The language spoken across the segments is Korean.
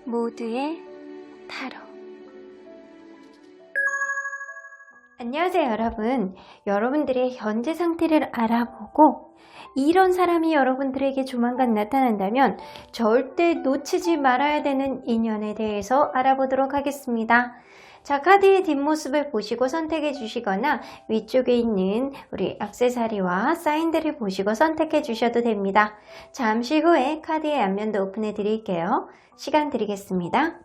모두의 타로. 안녕하세요 여러분. 여러분들의 현재 상태를 알아보고 이런 사람이 여러분들에게 조만간 나타난다면 절대 놓치지 말아야 되는 인연에 대해서 알아보도록 하겠습니다. 자, 카드의 뒷모습을 보시고 선택해 주시거나 위쪽에 있는 우리 액세서리와 사인들을 보시고 선택해 주셔도 됩니다. 잠시 후에 카드의 앞면도 오픈해 드릴게요. 시간 드리겠습니다.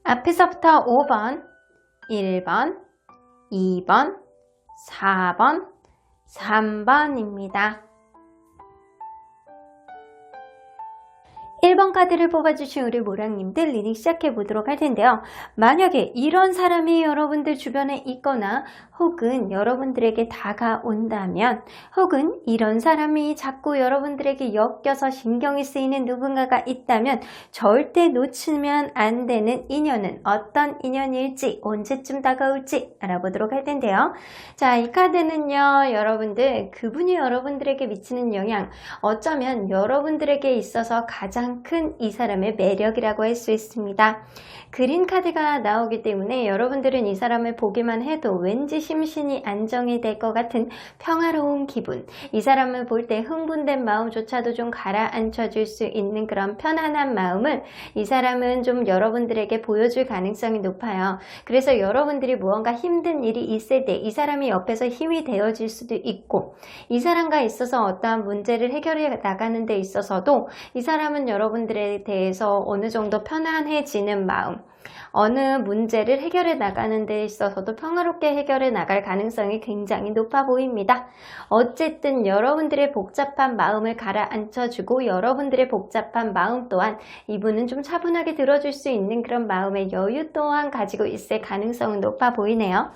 앞에서부터 5번, 1번, 2번, 4번, 3번입니다. 1번 카드를 뽑아주신 우리 모랑님들 리딩 시작해 보도록 할 텐데요. 만약에 이런 사람이 여러분들 주변에 있거나 혹은 여러분들에게 다가온다면 혹은 이런 사람이 자꾸 여러분들에게 엮여서 신경이 쓰이는 누군가가 있다면 절대 놓치면 안 되는 인연은 어떤 인연일지 언제쯤 다가올지 알아보도록 할 텐데요. 자, 이 카드는요 여러분들 그분이 여러분들에게 미치는 영향 어쩌면 여러분들에게 있어서 가장 큰 이 사람의 매력이라고 할 수 있습니다. 그린 카드가 나오기 때문에 여러분들은 이 사람을 보기만 해도 왠지 심신이 안정이 될 것 같은 평화로운 기분, 이 사람을 볼 때 흥분된 마음조차도 좀 가라앉혀 줄 수 있는 그런 편안한 마음을 이 사람은 좀 여러분들에게 보여줄 가능성이 높아요. 그래서 여러분들이 무언가 힘든 일이 있을 때 이 사람이 옆에서 힘이 되어줄 수도 있고 이 사람과 있어서 어떠한 문제를 해결해 나가는 데 있어서도 이 사람은 여러분들에 대해서 어느 정도 편안해지는 마음, 어느 문제를 해결해 나가는 데 있어서도 평화롭게 해결해 나갈 가능성이 굉장히 높아 보입니다. 어쨌든 여러분들의 복잡한 마음을 가라앉혀주고 여러분들의 복잡한 마음 또한 이분은 좀 차분하게 들어줄 수 있는 그런 마음의 여유 또한 가지고 있을 가능성은 높아 보이네요.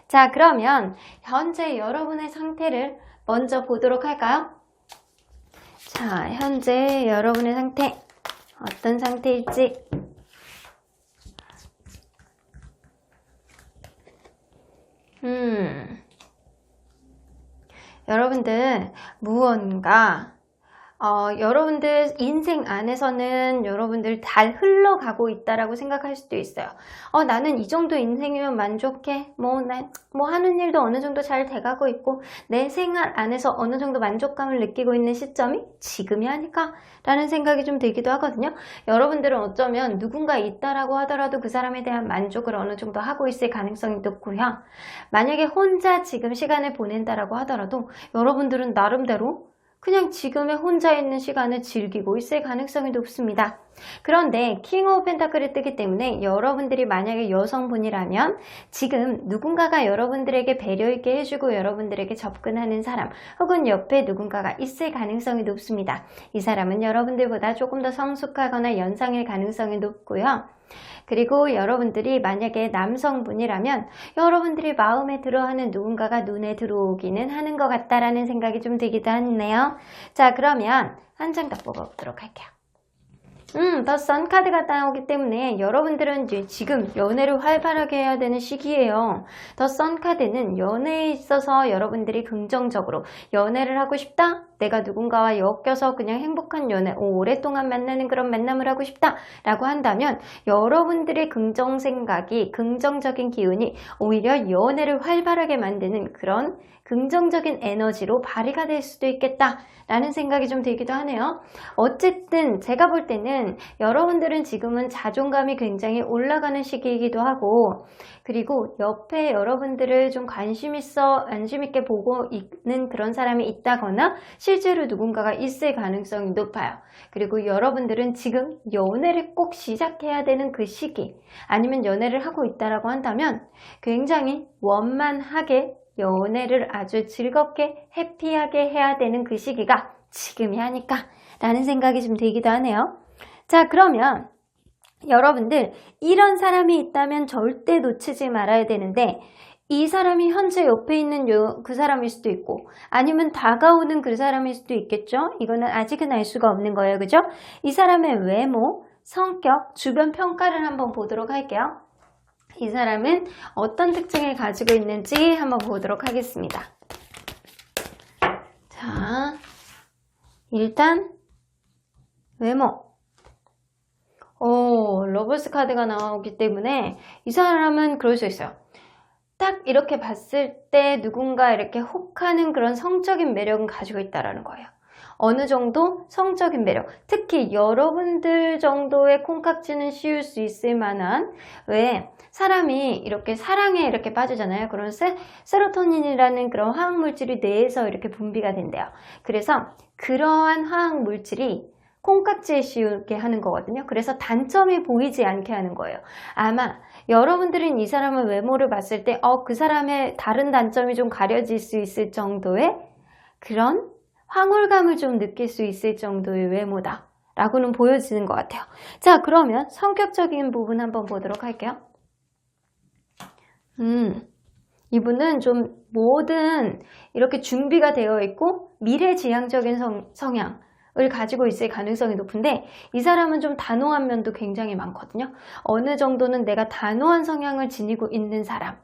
자, 그러면 현재 여러분의 상태를 먼저 보도록 할까요? 자, 현재 여러분의 상태 어떤 상태일지 여러분들 무언가 여러분들 인생 안에서는 여러분들 잘 흘러가고 있다라고 생각할 수도 있어요. 나는 이 정도 인생이면 만족해. 뭐 하는 일도 어느 정도 잘 돼가고 있고 내 생활 안에서 어느 정도 만족감을 느끼고 있는 시점이 지금이 아닐까? 라는 생각이 좀 들기도 하거든요. 여러분들은 어쩌면 누군가 있다라고 하더라도 그 사람에 대한 만족을 어느 정도 하고 있을 가능성이 높고요. 만약에 혼자 지금 시간을 보낸다라고 하더라도 여러분들은 나름대로 그냥 지금의 혼자 있는 시간을 즐기고 있을 가능성이 높습니다. 그런데 킹 오브 펜타클이 뜨기 때문에 여러분들이 만약에 여성분이라면 지금 누군가가 여러분들에게 배려 있게 해주고 여러분들에게 접근하는 사람 혹은 옆에 누군가가 있을 가능성이 높습니다. 이 사람은 여러분들보다 조금 더 성숙하거나 연상일 가능성이 높고요. 그리고 여러분들이 만약에 남성분이라면 여러분들이 마음에 들어하는 누군가가 눈에 들어오기는 하는 것 같다라는 생각이 좀 들기도 하네요. 자, 그러면 한 장 더 뽑아보도록 할게요. 더 선 카드가 나오기 때문에 여러분들은 이제 지금 연애를 활발하게 해야 되는 시기예요. 더 선 카드는 연애에 있어서 여러분들이 긍정적으로 연애를 하고 싶다? 내가 누군가와 엮여서 그냥 행복한 연애, 오랫동안 만나는 그런 만남을 하고 싶다 라고 한다면 여러분들의 긍정 생각이, 긍정적인 기운이 오히려 연애를 활발하게 만드는 그런 긍정적인 에너지로 발휘가 될 수도 있겠다 라는 생각이 좀 들기도 하네요. 어쨌든 제가 볼 때는 여러분들은 지금은 자존감이 굉장히 올라가는 시기이기도 하고 그리고 옆에 여러분들을 좀 관심 있게 보고 있는 그런 사람이 있다거나 실제로 누군가가 있을 가능성이 높아요. 그리고 여러분들은 지금 연애를 꼭 시작해야 되는 그 시기 아니면 연애를 하고 있다라고 한다면 굉장히 원만하게 연애를 아주 즐겁게 해피하게 해야 되는 그 시기가 지금이 아닐까 라는 생각이 좀 들기도 하네요. 자, 그러면 여러분들 이런 사람이 있다면 절대 놓치지 말아야 되는데 이 사람이 현재 옆에 있는 그 사람일 수도 있고 아니면 다가오는 그 사람일 수도 있겠죠. 이거는 아직은 알 수가 없는 거예요. 그죠? 이 사람의 외모, 성격, 주변 평가를 한번 보도록 할게요. 이 사람은 어떤 특징을 가지고 있는지 한번 보도록 하겠습니다. 자, 일단 외모. 러버스 카드가 나오기 때문에 이 사람은 그럴 수 있어요. 딱 이렇게 봤을 때 누군가 이렇게 혹하는 그런 성적인 매력은 가지고 있다라는 거예요. 어느 정도 성적인 매력, 특히 여러분들 정도의 콩깍지는 씌울 수 있을 만한, 왜 사람이 이렇게 사랑에 이렇게 빠지잖아요. 그런 세로토닌이라는 그런 화학물질이 뇌에서 이렇게 분비가 된대요. 그래서 그러한 화학물질이 콩깍지에 씌우게 하는 거거든요. 그래서 단점이 보이지 않게 하는 거예요. 아마 여러분들은 이 사람의 외모를 봤을 때 그 사람의 다른 단점이 좀 가려질 수 있을 정도의 그런 황홀감을 좀 느낄 수 있을 정도의 외모다 라고는 보여지는 것 같아요. 자, 그러면 성격적인 부분 한번 보도록 할게요. 이분은 좀 뭐든 이렇게 준비가 되어 있고 미래지향적인 성향 을 가지고 있을 가능성이 높은데 이 사람은 좀 단호한 면도 굉장히 많거든요. 어느 정도는 내가 단호한 성향을 지니고 있는 사람,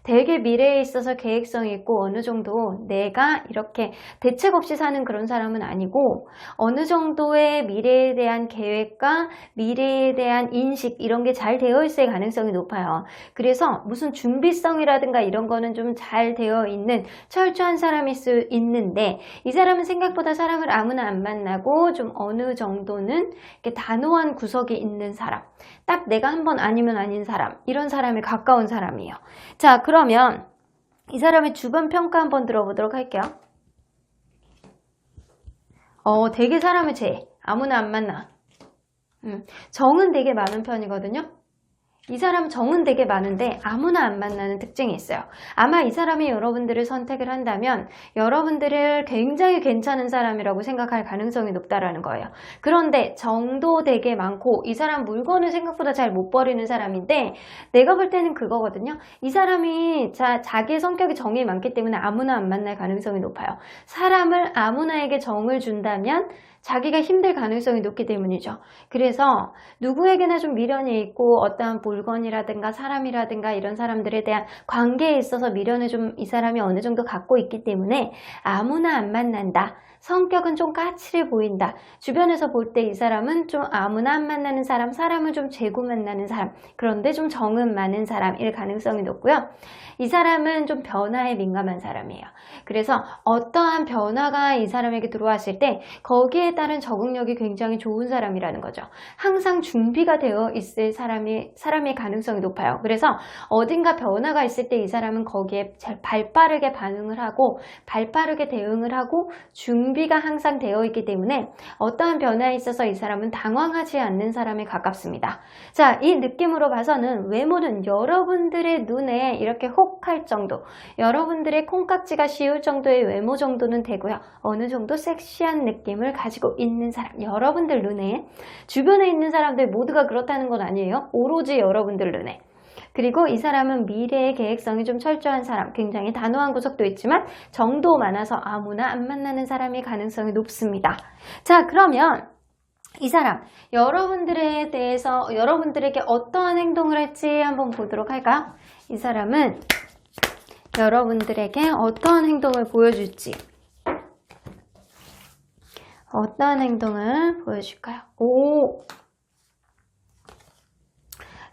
되게 미래에 있어서 계획성이 있고 어느 정도 내가 이렇게 대책 없이 사는 그런 사람은 아니고 어느 정도의 미래에 대한 계획과 미래에 대한 인식 이런 게 잘 되어 있을 가능성이 높아요. 그래서 무슨 준비성이라든가 이런 거는 좀 잘 되어 있는 철저한 사람일 수 있는데 이 사람은 생각보다 사람을 아무나 안 만나고 좀 어느 정도는 이렇게 단호한 구석이 있는 사람, 딱 내가 한번 아니면 아닌 사람, 이런 사람에 가까운 사람이에요. 자, 그러면 이 사람의 주변 평가 한번 들어보도록 할게요. 되게 사람을 아무나 안 만나. 정은 되게 많은 편이거든요. 이 사람 정은 되게 많은데 아무나 안 만나는 특징이 있어요. 아마 이 사람이 여러분들을 선택을 한다면 여러분들을 굉장히 괜찮은 사람이라고 생각할 가능성이 높다라는 거예요. 그런데 정도 되게 많고 이 사람 물건을 생각보다 잘 못 버리는 사람인데 내가 볼 때는 그거거든요. 이 사람이 자기의 성격이 정이 많기 때문에 아무나 안 만날 가능성이 높아요. 사람을 아무나에게 정을 준다면 자기가 힘들 가능성이 높기 때문이죠. 그래서 누구에게나 좀 미련이 있고 어떠한 물건이라든가 사람이라든가 이런 사람들에 대한 관계에 있어서 미련을 좀 이 사람이 어느 정도 갖고 있기 때문에 아무나 안 만난다. 성격은 좀 까칠해 보인다. 주변에서 볼 때 이 사람은 좀 아무나 안 만나는 사람, 사람을 좀 재고 만나는 사람, 그런데 좀 정은 많은 사람일 가능성이 높고요. 이 사람은 좀 변화에 민감한 사람이에요. 그래서 어떠한 변화가 이 사람에게 들어왔을 때 거기에 따른 적응력이 굉장히 좋은 사람이라는 거죠. 항상 준비가 되어 있을 사람의 가능성이 높아요. 그래서 어딘가 변화가 있을 때 이 사람은 거기에 잘 발빠르게 반응을 하고 발빠르게 대응을 하고 준비가 항상 되어 있기 때문에 어떠한 변화에 있어서 이 사람은 당황하지 않는 사람에 가깝습니다. 자, 이 느낌으로 봐서는 외모는 여러분들의 눈에 이렇게 혹할 정도, 여러분들의 콩깍지가 씌울 정도의 외모 정도는 되고요. 어느 정도 섹시한 느낌을 가지고 있는 사람, 여러분들 눈에, 주변에 있는 사람들 모두가 그렇다는 건 아니에요. 오로지 여러분들 눈에. 그리고 이 사람은 미래의 계획성이 좀 철저한 사람, 굉장히 단호한 구석도 있지만 정도 많아서 아무나 안 만나는 사람의 가능성이 높습니다. 자, 그러면 이 사람, 여러분들에 대해서 여러분들에게 어떠한 행동을 할지 한번 보도록 할까요? 이 사람은 여러분들에게 어떠한 행동을 보여줄지, 어떠한 행동을 보여줄까요?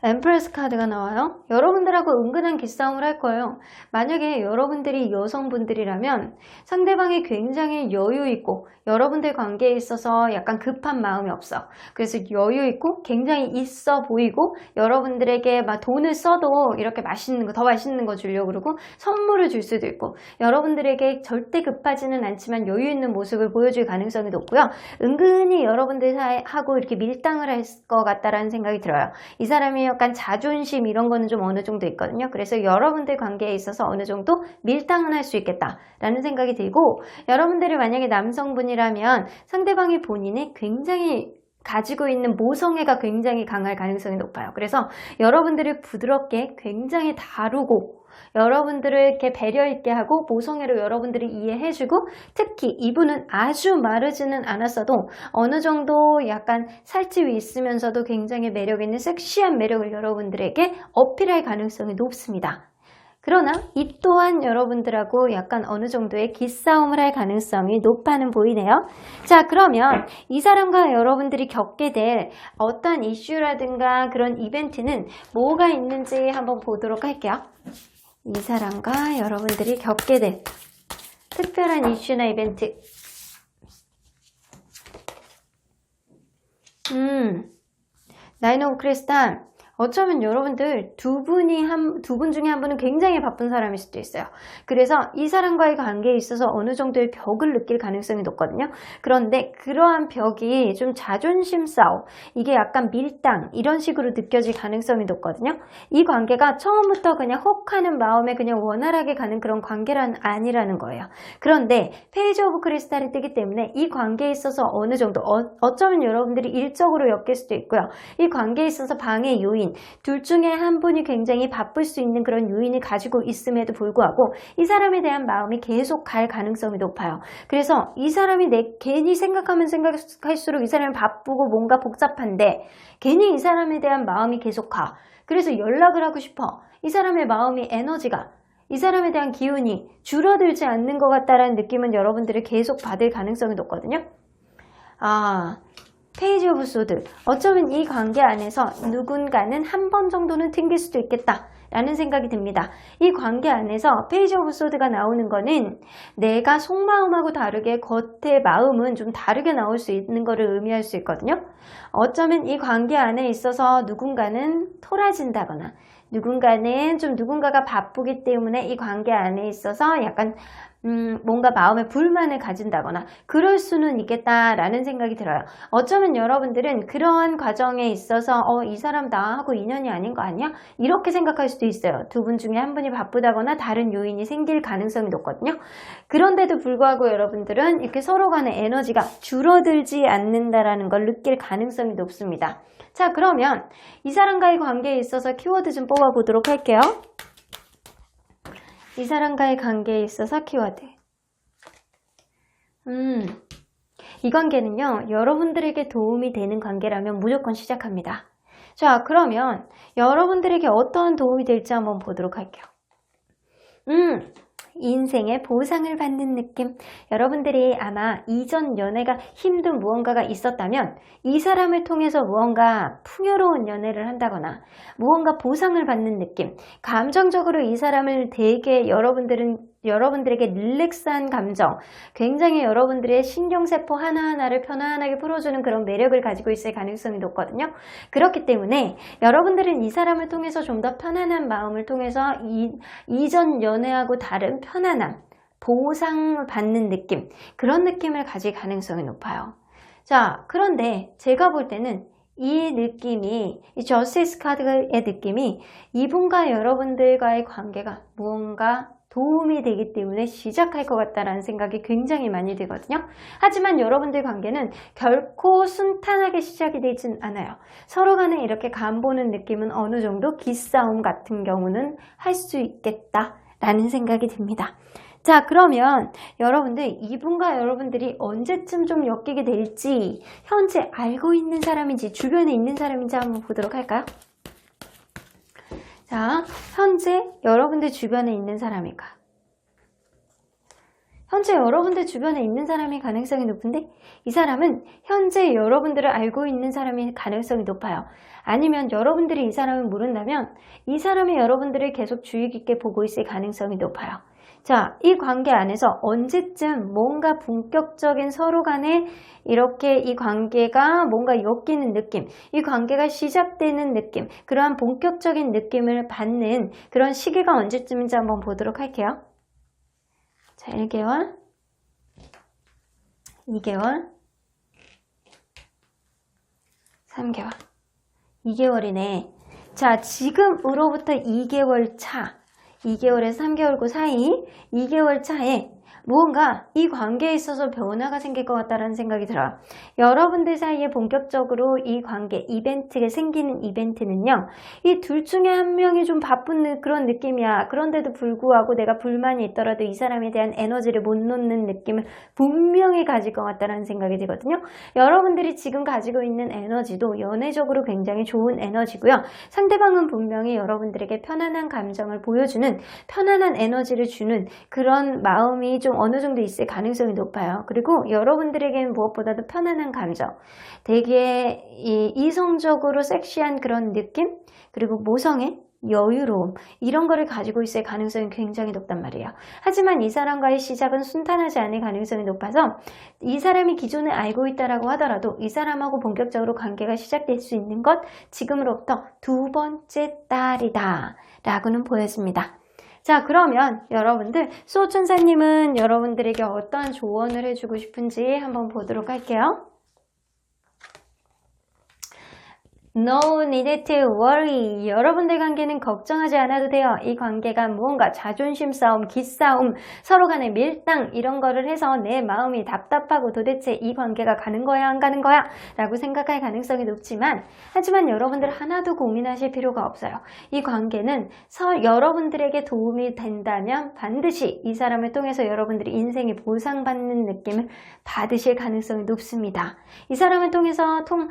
엠프레스 카드가 나와요. 여러분들하고 은근한 기싸움을 할 거예요. 만약에 여러분들이 여성분들이라면 상대방이 굉장히 여유 있고 여러분들 관계에 있어서 약간 급한 마음이 없어. 그래서 여유 있고 굉장히 있어 보이고 여러분들에게 막 돈을 써도 이렇게 맛있는 거, 더 맛있는 거 주려고 그러고 선물을 줄 수도 있고 여러분들에게 절대 급하지는 않지만 여유 있는 모습을 보여줄 가능성이 높고요. 은근히 여러분들하고 이렇게 밀당을 할 것 같다라는 생각이 들어요. 이 사람이 약간 자존심 이런 거는 좀 어느 정도 있거든요. 그래서 여러분들 관계에 있어서 어느 정도 밀당은 할 수 있겠다라는 생각이 들고 여러분들이 만약에 남성분이라면 상대방이 본인의 굉장히 가지고 있는 모성애가 굉장히 강할 가능성이 높아요. 그래서 여러분들을 부드럽게 굉장히 다루고 여러분들을 이렇게 배려 있게 하고 모성애로 여러분들이 이해해주고, 특히 이분은 아주 마르지는 않았어도 어느 정도 약간 살집이 있으면서도 굉장히 매력 있는 섹시한 매력을 여러분들에게 어필할 가능성이 높습니다. 그러나 이 또한 여러분들하고 약간 어느 정도의 기싸움을 할 가능성이 높아는 보이네요. 자, 그러면 이 사람과 여러분들이 겪게 될 어떤 이슈라든가 그런 이벤트는 뭐가 있는지 한번 보도록 할게요. 이 사람과 여러분들이 겪게 될 특별한 이슈나 이벤트. 나인 오브 크리스탈. 어쩌면 여러분들 두 분 중에 한 분은 굉장히 바쁜 사람일 수도 있어요. 그래서 이 사람과의 관계에 있어서 어느 정도의 벽을 느낄 가능성이 높거든요. 그런데 그러한 벽이 좀 자존심 싸움, 이게 약간 밀당 이런 식으로 느껴질 가능성이 높거든요. 이 관계가 처음부터 그냥 혹하는 마음에 그냥 원활하게 가는 그런 관계란 아니라는 거예요. 그런데 페이지 오브 크리스탈이 뜨기 때문에 이 관계에 있어서 어느 정도 어쩌면 여러분들이 일적으로 엮일 수도 있고요. 이 관계에 있어서 방해 요인, 둘 중에 한 분이 굉장히 바쁠 수 있는 그런 요인을 가지고 있음에도 불구하고 이 사람에 대한 마음이 계속 갈 가능성이 높아요. 그래서 이 사람이 괜히 생각하면 생각할수록 이 사람이 바쁘고 뭔가 복잡한데 괜히 이 사람에 대한 마음이 계속 가. 그래서 연락을 하고 싶어. 이 사람의 마음이, 에너지가, 이 사람에 대한 기운이 줄어들지 않는 것 같다라는 느낌은 여러분들이 계속 받을 가능성이 높거든요. 페이지 오브 소드. 어쩌면 이 관계 안에서 누군가는 한 번 정도는 튕길 수도 있겠다 라는 생각이 듭니다. 이 관계 안에서 페이지 오브 소드가 나오는 거는 내가 속마음하고 다르게 겉의 마음은 좀 다르게 나올 수 있는 것을 의미할 수 있거든요. 어쩌면 이 관계 안에 있어서 누군가는 토라진다거나 누군가는 좀 누군가가 바쁘기 때문에 이 관계 안에 있어서 약간 뭔가 마음에 불만을 가진다거나 그럴 수는 있겠다라는 생각이 들어요. 어쩌면 여러분들은 그러한 과정에 있어서 이 사람 나하고 인연이 아닌 거 아니야? 이렇게 생각할 수도 있어요. 두 분 중에 한 분이 바쁘다거나 다른 요인이 생길 가능성이 높거든요. 그런데도 불구하고 여러분들은 이렇게 서로 간의 에너지가 줄어들지 않는다라는 걸 느낄 가능성이 높습니다. 자, 그러면 이 사람과의 관계에 있어서 키워드 좀 뽑아보도록 할게요. 이 사람과의 관계에 있어서 키워드. 이 관계는요, 여러분들에게 도움이 되는 관계라면 무조건 시작합니다. 자, 그러면 여러분들에게 어떤 도움이 될지 한번 보도록 할게요. 인생의 보상을 받는 느낌. 여러분들이 아마 이전 연애가 힘든 무언가가 있었다면 이 사람을 통해서 무언가 풍요로운 연애를 한다거나 무언가 보상을 받는 느낌, 감정적으로 이 사람을 되게 여러분들에게 릴렉스한 감정, 굉장히 여러분들의 신경세포 하나하나를 편안하게 풀어주는 그런 매력을 가지고 있을 가능성이 높거든요. 그렇기 때문에 여러분들은 이 사람을 통해서 좀 더 편안한 마음을 통해서 이전 연애하고 다른 편안함, 보상을 받는 느낌, 그런 느낌을 가질 가능성이 높아요. 자, 그런데 제가 볼 때는 이 느낌이, 이 저스티스 카드의 느낌이 이분과 여러분들과의 관계가 무언가 도움이 되기 때문에 시작할 것 같다라는 생각이 굉장히 많이 들거든요. 하지만 여러분들 관계는 결코 순탄하게 시작이 되진 않아요. 서로 간에 이렇게 간보는 느낌은 어느 정도 기싸움 같은 경우는 할 수 있겠다라는 생각이 듭니다. 자, 그러면 여러분들 이분과 여러분들이 언제쯤 좀 엮이게 될지, 현재 알고 있는 사람인지 주변에 있는 사람인지 한번 보도록 할까요? 자, 현재 여러분들 주변에 있는 사람일까? 현재 여러분들 주변에 있는 사람의 가능성이 높은데 이 사람은 현재 여러분들을 알고 있는 사람의 가능성이 높아요. 아니면 여러분들이 이 사람을 모른다면 이 사람이 여러분들을 계속 주의 깊게 보고 있을 가능성이 높아요. 자, 이 관계 안에서 언제쯤 뭔가 본격적인 서로 간에 이렇게 이 관계가 뭔가 엮이는 느낌, 이 관계가 시작되는 느낌, 그러한 본격적인 느낌을 받는 그런 시기가 언제쯤인지 한번 보도록 할게요. 자, 1개월, 2개월, 3개월, 2개월이네. 자, 지금으로부터 2개월 차, 2개월에서 3개월 그 사이 2개월 차에 무언가 이 관계에 있어서 변화가 생길 것 같다는 생각이 들어요. 여러분들 사이에 본격적으로 이 관계, 이벤트가 생기는 이벤트는요, 이 둘 중에 한 명이 좀 바쁜 그런 느낌이야. 그런데도 불구하고 내가 불만이 있더라도 이 사람에 대한 에너지를 못 놓는 느낌을 분명히 가질 것 같다는 생각이 들거든요. 여러분들이 지금 가지고 있는 에너지도 연애적으로 굉장히 좋은 에너지고요. 상대방은 분명히 여러분들에게 편안한 감정을 보여주는, 편안한 에너지를 주는 그런 마음이 좀 어느 정도 있을 가능성이 높아요. 그리고 여러분들에게는 무엇보다도 편안한 감정, 되게 이성적으로 섹시한 그런 느낌, 그리고 모성애, 여유로움, 이런 거를 가지고 있을 가능성이 굉장히 높단 말이에요. 하지만 이 사람과의 시작은 순탄하지 않을 가능성이 높아서 이 사람이 기존에 알고 있다라고 하더라도 이 사람하고 본격적으로 관계가 시작될 수 있는 것, 지금으로부터 두 번째 달이다 라고는 보여집니다. 자, 그러면 여러분들, 수호천사님은 여러분들에게 어떠한 조언을 해주고 싶은지 한번 보도록 할게요. No need to worry. 여러분들 관계는 걱정하지 않아도 돼요. 이 관계가 무언가 자존심 싸움, 기싸움, 서로 간의 밀당 이런 거를 해서 내 마음이 답답하고 도대체 이 관계가 가는 거야 안 가는 거야 라고 생각할 가능성이 높지만, 하지만 여러분들 하나도 고민하실 필요가 없어요. 이 관계는 여러분들에게 도움이 된다면 반드시 이 사람을 통해서 여러분들이 인생에 보상받는 느낌을 받으실 가능성이 높습니다. 이 사람을 통해서 좀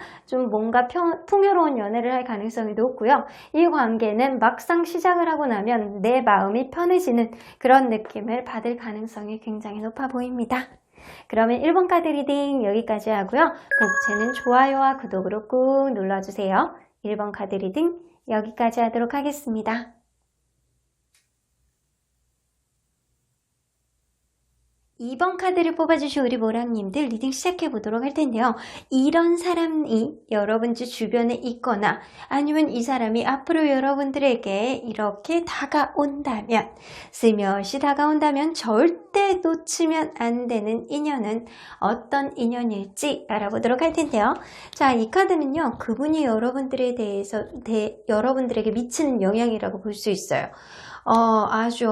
뭔가 풍요로운 연애를 할 가능성이 높고요. 이 관계는 막상 시작을 하고 나면 내 마음이 편해지는 그런 느낌을 받을 가능성이 굉장히 높아 보입니다. 그러면 1번 카드 리딩 여기까지 하고요. 복채는 좋아요와 구독으로 꾹 눌러주세요. 1번 카드 리딩 여기까지 하도록 하겠습니다. 2번 카드를 뽑아주신 우리 모랑님들 리딩 시작해보도록 할 텐데요. 이런 사람이 여러분들 주변에 있거나 아니면 이 사람이 앞으로 여러분들에게 이렇게 다가온다면, 스며시 다가온다면 절대 놓치면 안 되는 인연은 어떤 인연일지 알아보도록 할 텐데요. 자, 이 카드는요, 그분이 여러분들에 대해서 여러분들에게 미치는 영향이라고 볼 수 있어요. 아주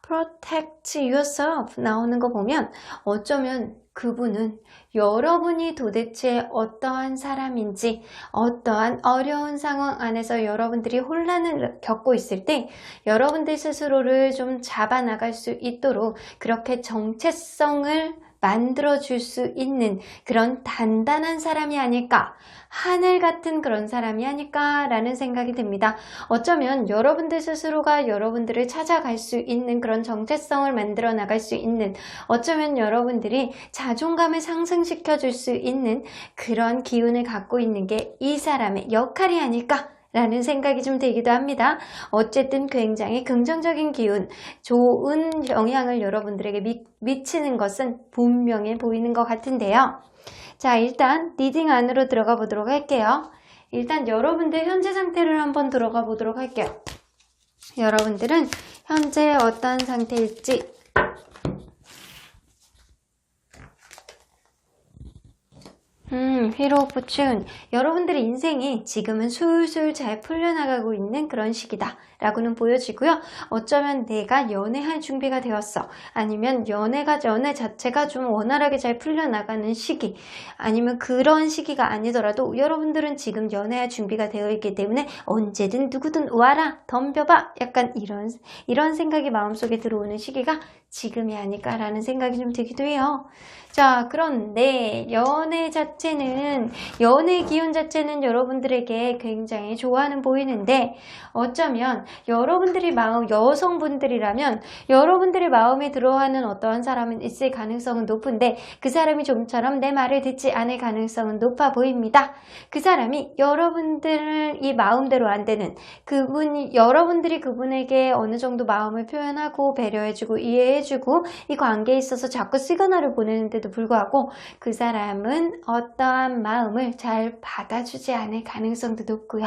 protect yourself 나오는 거 보면 어쩌면 그분은 여러분이 도대체 어떠한 사람인지, 어떠한 어려운 상황 안에서 여러분들이 혼란을 겪고 있을 때 여러분들 스스로를 좀 잡아나갈 수 있도록 그렇게 정체성을 만들어줄 수 있는 그런 단단한 사람이 아닐까, 하늘 같은 그런 사람이 아닐까 라는 생각이 듭니다. 어쩌면 여러분들 스스로가 여러분들을 찾아갈 수 있는 그런 정체성을 만들어 나갈 수 있는, 어쩌면 여러분들이 자존감을 상승시켜 줄 수 있는 그런 기운을 갖고 있는 게 이 사람의 역할이 아닐까 라는 생각이 좀 들기도 합니다. 어쨌든 굉장히 긍정적인 기운, 좋은 영향을 여러분들에게 미치는 것은 분명해 보이는 것 같은데요. 자, 일단 리딩 안으로 들어가 보도록 할게요. 일단 여러분들 현재 상태를 한번 들어가 보도록 할게요. 여러분들은 현재 어떤 상태일지, 휘로 포춘, 여러분들의 인생이 지금은 술술 잘 풀려나가고 있는 그런 시기다 라고는 보여지고요. 어쩌면 내가 연애할 준비가 되었어, 아니면 연애 자체가 좀 원활하게 잘 풀려나가는 시기, 아니면 그런 시기가 아니더라도 여러분들은 지금 연애할 준비가 되어 있기 때문에 언제든 누구든 와라 덤벼봐, 약간 이런 생각이 마음속에 들어오는 시기가 지금이 아닐까라는 생각이 좀 들기도 해요. 자, 그런데 연애 기운 자체는 여러분들에게 굉장히 좋아하는 보이는데, 어쩌면 여러분들이 여성분들이라면 여러분들의 마음에 들어하는 어떠한 사람은 있을 가능성은 높은데, 그 사람이 좀처럼 내 말을 듣지 않을 가능성은 높아 보입니다. 그 사람이 여러분들 이 마음대로 안 되는, 여러분들이 그분에게 어느 정도 마음을 표현하고 배려해주고 이해해주고 이 관계에 있어서 자꾸 시그널을 보내는데도 불구하고 그 사람은 어떠한 마음을 잘 받아주지 않을 가능성도 높고요.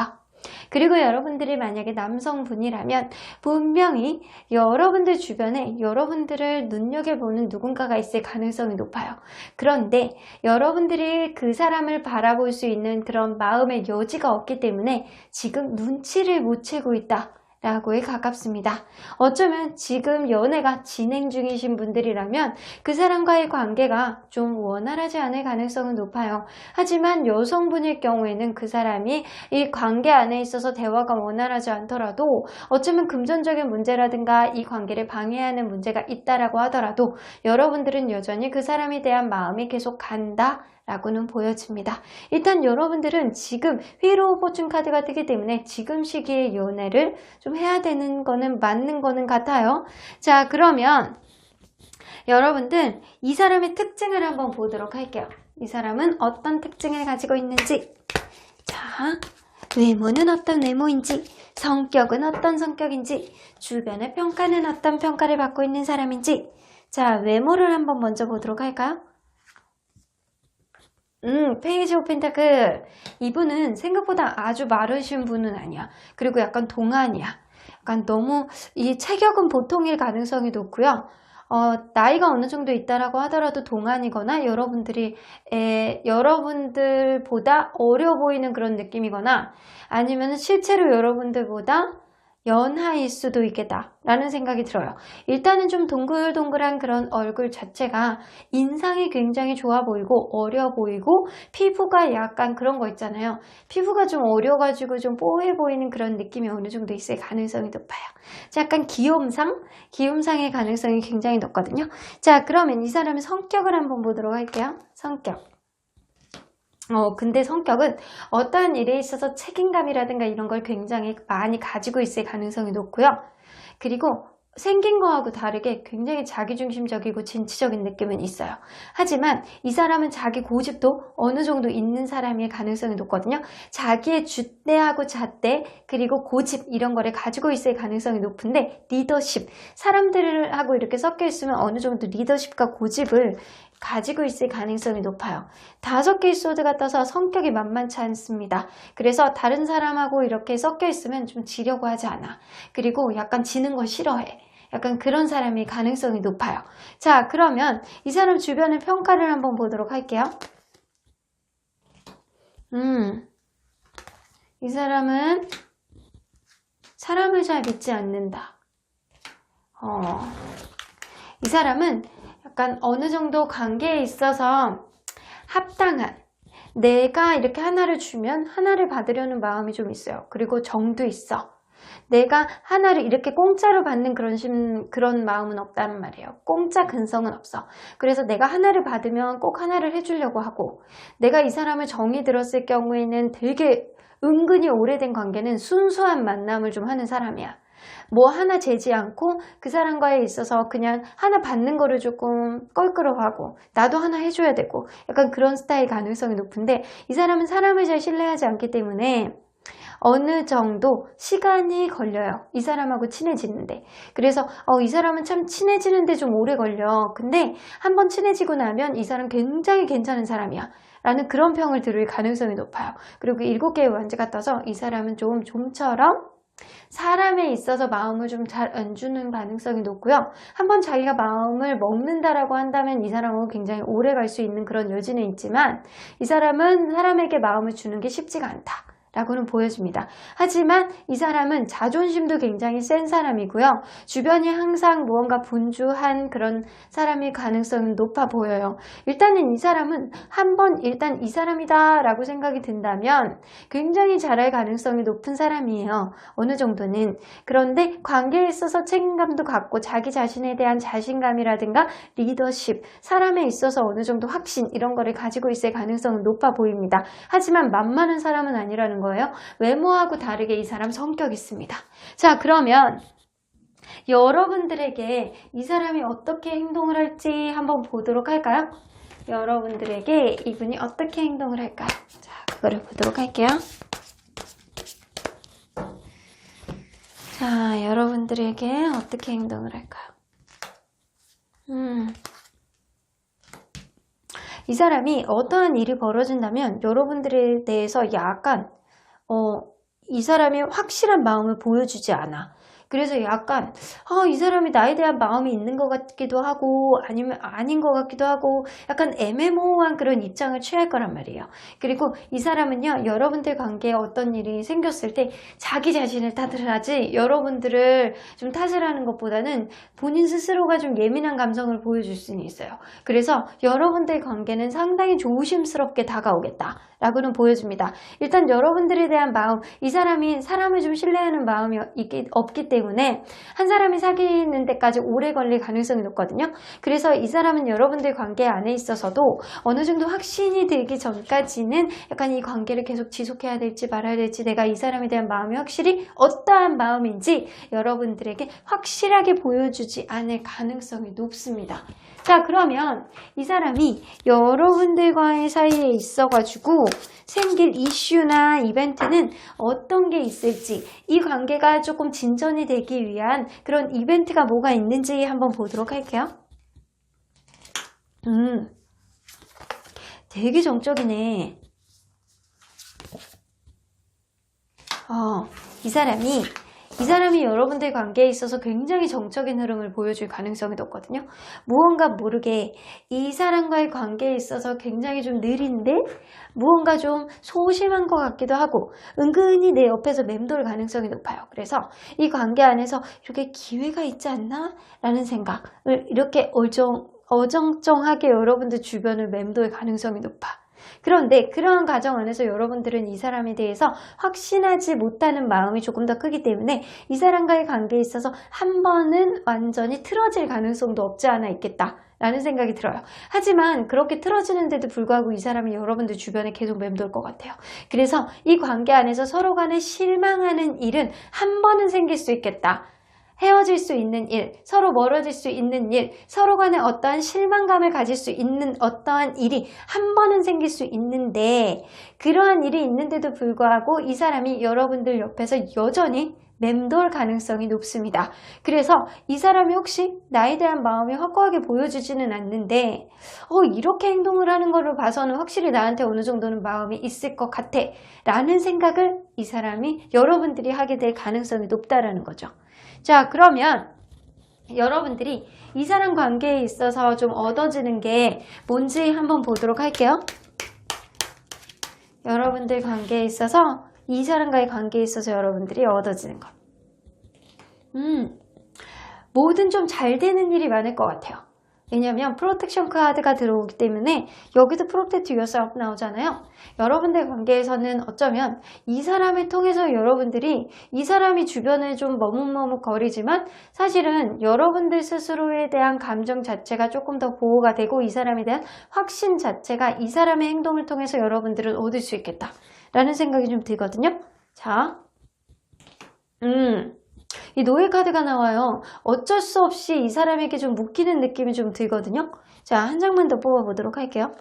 그리고 여러분들이 만약에 남성분이라면 분명히 여러분들 주변에 여러분들을 눈여겨보는 누군가가 있을 가능성이 높아요. 그런데 여러분들이 그 사람을 바라볼 수 있는 그런 마음의 여지가 없기 때문에 지금 눈치를 못 채고 있다 라고에 가깝습니다. 어쩌면 지금 연애가 진행 중이신 분들이라면 그 사람과의 관계가 좀 원활하지 않을 가능성은 높아요. 하지만 여성분일 경우에는 그 사람이 이 관계 안에 있어서 대화가 원활하지 않더라도 어쩌면 금전적인 문제라든가 이 관계를 방해하는 문제가 있다라고 하더라도 여러분들은 여전히 그 사람에 대한 마음이 계속 간다 라고는 보여집니다. 일단 여러분들은 지금 휠 오브 포춘 카드가 뜨기 때문에 지금 시기에 연애를 좀 해야 되는 거는 맞는 거는 같아요. 자, 그러면 여러분들 이 사람의 특징을 한번 보도록 할게요. 이 사람은 어떤 특징을 가지고 있는지, 자, 외모는 어떤 외모인지, 성격은 어떤 성격인지, 주변의 평가는 어떤 평가를 받고 있는 사람인지. 자, 외모를 한번 먼저 보도록 할까요? 페이지 오브 펜타클. 이분은 생각보다 아주 마르신 분은 아니야. 그리고 약간 동안이야. 약간 너무 이 체격은 보통일 가능성이 높고요. 나이가 어느 정도 있다라고 하더라도 동안이거나 여러분들보다 어려 보이는 그런 느낌이거나 아니면 실제로 여러분들보다 연하일 수도 있겠다 라는 생각이 들어요. 일단은 좀 동글동글한 그런 얼굴 자체가 인상이 굉장히 좋아 보이고 어려 보이고 피부가 약간 그런 거 있잖아요. 피부가 좀 어려가지고 좀 뽀해 보이는 그런 느낌이 어느 정도 있을 가능성이 높아요. 약간 귀염상의 가능성이 굉장히 높거든요. 자, 그러면 이 사람의 성격을 한번 보도록 할게요. 성격. 근데 성격은 어떠한 일에 있어서 책임감이라든가 이런 걸 굉장히 많이 가지고 있을 가능성이 높고요. 그리고 생긴 거하고 다르게 굉장히 자기중심적이고 진취적인 느낌은 있어요. 하지만 이 사람은 자기 고집도 어느 정도 있는 사람일 가능성이 높거든요. 자기의 줏대하고 잣대 그리고 고집 이런 거를 가지고 있을 가능성이 높은데 리더십, 사람들하고 이렇게 섞여 있으면 어느 정도 리더십과 고집을 가지고 있을 가능성이 높아요. 5개의 소드가 떠서 성격이 만만치 않습니다. 그래서 다른 사람하고 이렇게 섞여 있으면 좀 지려고 하지 않아. 그리고 약간 지는 걸 싫어해. 약간 그런 사람이 가능성이 높아요. 자, 그러면 이 사람 주변의 평가를 한번 보도록 할게요. 이 사람은 사람을 잘 믿지 않는다. 이 사람은 약간 어느 정도 관계에 있어서 합당한, 내가 이렇게 하나를 주면 하나를 받으려는 마음이 좀 있어요. 그리고 정도 있어. 내가 하나를 이렇게 공짜로 받는 그런 마음은 없다는 말이에요. 공짜 근성은 없어. 그래서 내가 하나를 받으면 꼭 하나를 해주려고 하고, 내가 이 사람을 정이 들었을 경우에는 되게 은근히 오래된 관계는 순수한 만남을 좀 하는 사람이야. 뭐 하나 재지 않고 그 사람과에 있어서 그냥 하나 받는 거를 조금 껄끄러워하고 나도 하나 해줘야 되고 약간 그런 스타일 가능성이 높은데, 이 사람은 사람을 잘 신뢰하지 않기 때문에 어느 정도 시간이 걸려요. 이 사람하고 친해지는데. 그래서 이 사람은 참 친해지는데 좀 오래 걸려. 근데 한번 친해지고 나면 이 사람 굉장히 괜찮은 사람이야 라는 그런 평을 들을 가능성이 높아요. 그리고 7개의 완지가 떠서 이 사람은 좀처럼 사람에 있어서 마음을 좀 잘 안 주는 가능성이 높고요. 한번 자기가 마음을 먹는다라고 한다면 이 사람은 굉장히 오래 갈 수 있는 그런 여지는 있지만, 이 사람은 사람에게 마음을 주는 게 쉽지가 않다 라고는 보여집니다. 하지만 이 사람은 자존심도 굉장히 센 사람이고요. 주변이 항상 무언가 분주한 그런 사람일 가능성은 높아 보여요. 일단은 이 사람은 한번 일단 이 사람이다 라고 생각이 든다면 굉장히 잘할 가능성이 높은 사람이에요. 어느 정도는. 그런데 관계에 있어서 책임감도 갖고 자기 자신에 대한 자신감이라든가 리더십, 사람에 있어서 어느 정도 확신 이런 거를 가지고 있을 가능성은 높아 보입니다. 하지만 만만한 사람은 아니라는 거예요. 외모하고 다르게 이 사람 성격이 있습니다. 자, 그러면 여러분들에게 이 사람이 어떻게 행동을 할지 한번 보도록 할까요? 여러분들에게 이분이 어떻게 행동을 할까요? 자, 그거를 보도록 할게요. 자, 여러분들에게 어떻게 행동을 할까요? 이 사람이 어떠한 일이 벌어진다면 여러분들에 대해서 약간 이 사람이 확실한 마음을 보여주지 않아. 그래서 약간 이 사람이 나에 대한 마음이 있는 것 같기도 하고 아니면 아닌 것 같기도 하고 약간 애매모호한 그런 입장을 취할 거란 말이에요. 그리고 이 사람은요, 여러분들 관계에 어떤 일이 생겼을 때 자기 자신을 탓을 하지 여러분들을 좀 탓을 하는 것보다는 본인 스스로가 좀 예민한 감성을 보여줄 수는 있어요. 그래서 여러분들 관계는 상당히 조심스럽게 다가오겠다 라고는 보여줍니다. 일단 여러분들에 대한 마음, 이 사람이 사람을 좀 신뢰하는 마음이 없기 때문에 한 사람이 사귀는 데까지 오래 걸릴 가능성이 높거든요. 그래서 이 사람은 여러분들 관계 안에 있어서도 어느 정도 확신이 들기 전까지는 약간 이 관계를 계속 지속해야 될지 말아야 될지, 내가 이 사람에 대한 마음이 확실히 어떠한 마음인지 여러분들에게 확실하게 보여주지 않을 가능성이 높습니다. 자, 그러면 이 사람이 여러분들과의 사이에 있어가지고 생길 이슈나 이벤트는 어떤 게 있을지, 이 관계가 조금 진전이 되기 위한 그런 이벤트가 뭐가 있는지 한번 보도록 할게요. 되게 정적이네. 이 사람이 여러분들 관계에 있어서 굉장히 정적인 흐름을 보여줄 가능성이 높거든요. 무언가 모르게 이 사람과의 관계에 있어서 굉장히 좀 느린데 무언가 좀 소심한 것 같기도 하고 은근히 내 옆에서 맴돌 가능성이 높아요. 그래서 이 관계 안에서 이렇게 기회가 있지 않나? 라는 생각을 이렇게 어정쩡하게 여러분들 주변을 맴돌 가능성이 높아. 그런데 그러한 과정 안에서 여러분들은 이 사람에 대해서 확신하지 못하는 마음이 조금 더 크기 때문에 이 사람과의 관계에 있어서 한 번은 완전히 틀어질 가능성도 없지 않아 있겠다 라는 생각이 들어요. 하지만 그렇게 틀어지는데도 불구하고 이 사람이 여러분들 주변에 계속 맴돌 것 같아요. 그래서 이 관계 안에서 서로 간에 실망하는 일은 한 번은 생길 수 있겠다. 헤어질 수 있는 일, 서로 멀어질 수 있는 일, 서로 간에 어떠한 실망감을 가질 수 있는 어떠한 일이 한 번은 생길 수 있는데, 그러한 일이 있는데도 불구하고 이 사람이 여러분들 옆에서 여전히 맴돌 가능성이 높습니다. 그래서 이 사람이 혹시 나에 대한 마음이 확고하게 보여주지는 않는데 이렇게 행동을 하는 거를 봐서는 확실히 나한테 어느 정도는 마음이 있을 것 같아 라는 생각을 이 사람이 여러분들이 하게 될 가능성이 높다라는 거죠. 자, 그러면 여러분들이 이 사람 관계에 있어서 좀 얻어지는 게 뭔지 한번 보도록 할게요. 여러분들 관계에 있어서, 이 사람과의 관계에 있어서 여러분들이 얻어지는 것. 뭐든 좀 잘 되는 일이 많을 것 같아요. 왜냐면 프로텍션 카드가 들어오기 때문에 여기도 프로텍트 유어셀프 나오잖아요. 여러분들 관계에서는 어쩌면 이 사람을 통해서 여러분들이 이 사람이 주변을 좀 머뭇머뭇거리지만 사실은 여러분들 스스로에 대한 감정 자체가 조금 더 보호가 되고 이 사람에 대한 확신 자체가 이 사람의 행동을 통해서 여러분들은 얻을 수 있겠다 라는 생각이 좀 들거든요. 자, 이 노예 카드가 나와요. 어쩔 수 없이 이 사람에게 좀 묶이는 느낌이 좀 들거든요. 자, 한 장만 더 뽑아보도록 할게요.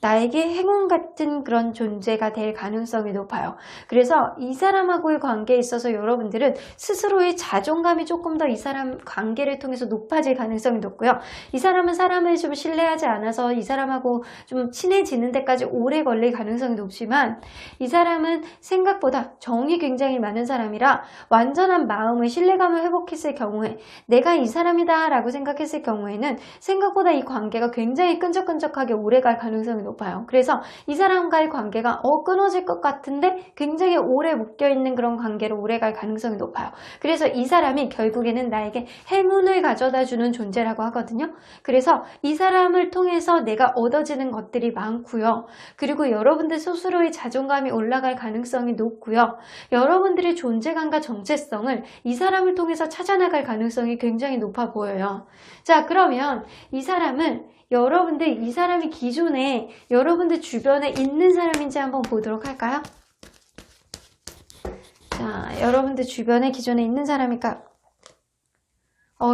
나에게 행운 같은 그런 존재가 될 가능성이 높아요. 그래서 이 사람하고의 관계에 있어서 여러분들은 스스로의 자존감이 조금 더 이 사람 관계를 통해서 높아질 가능성이 높고요. 이 사람은 사람을 좀 신뢰하지 않아서 이 사람하고 좀 친해지는 데까지 오래 걸릴 가능성이 높지만 이 사람은 생각보다 정이 굉장히 많은 사람이라 완전한 마음의 신뢰감을 회복했을 경우에 내가 이 사람이다 라고 생각했을 경우에는 생각보다 이 관계가 굉장히 끈적끈적하게 오래 갈 가능성이 높아요. 그래서 이 사람과의 관계가 끊어질 것 같은데 굉장히 오래 묶여있는 그런 관계로 오래 갈 가능성이 높아요. 그래서 이 사람이 결국에는 나에게 행운을 가져다주는 존재라고 하거든요. 그래서 이 사람을 통해서 내가 얻어지는 것들이 많고요. 그리고 여러분들 스스로의 자존감이 올라갈 가능성이 높고요. 여러분들의 존재감과 정체성을 이 사람을 통해서 찾아나갈 가능성이 굉장히 높아 보여요. 자, 그러면 이 사람은 여러분들, 이 사람이 기존에 여러분들 주변에 있는 사람인지 한번 보도록 할까요? 자, 여러분들 주변에 기존에 있는 사람일까?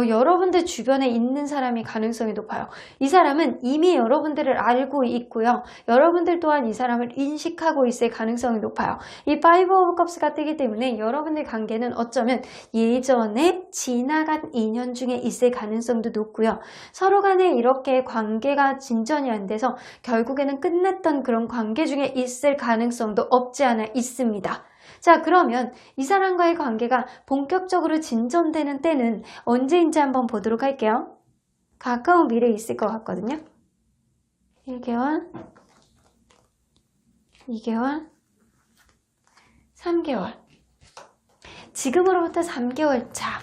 여러분들 주변에 있는 사람이 가능성이 높아요. 이 사람은 이미 여러분들을 알고 있고요. 여러분들 또한 이 사람을 인식하고 있을 가능성이 높아요. 이 파이브 오브 컵스가 뜨기 때문에 여러분들 관계는 어쩌면 예전에 지나간 인연 중에 있을 가능성도 높고요. 서로 간에 이렇게 관계가 진전이 안 돼서 결국에는 끝났던 그런 관계 중에 있을 가능성도 없지 않아 있습니다. 자, 그러면 이 사람과의 관계가 본격적으로 진전되는 때는 언제인지 한번 보도록 할게요. 가까운 미래에 있을 것 같거든요. 1개월, 2개월, 3개월. 지금으로부터 3개월 차.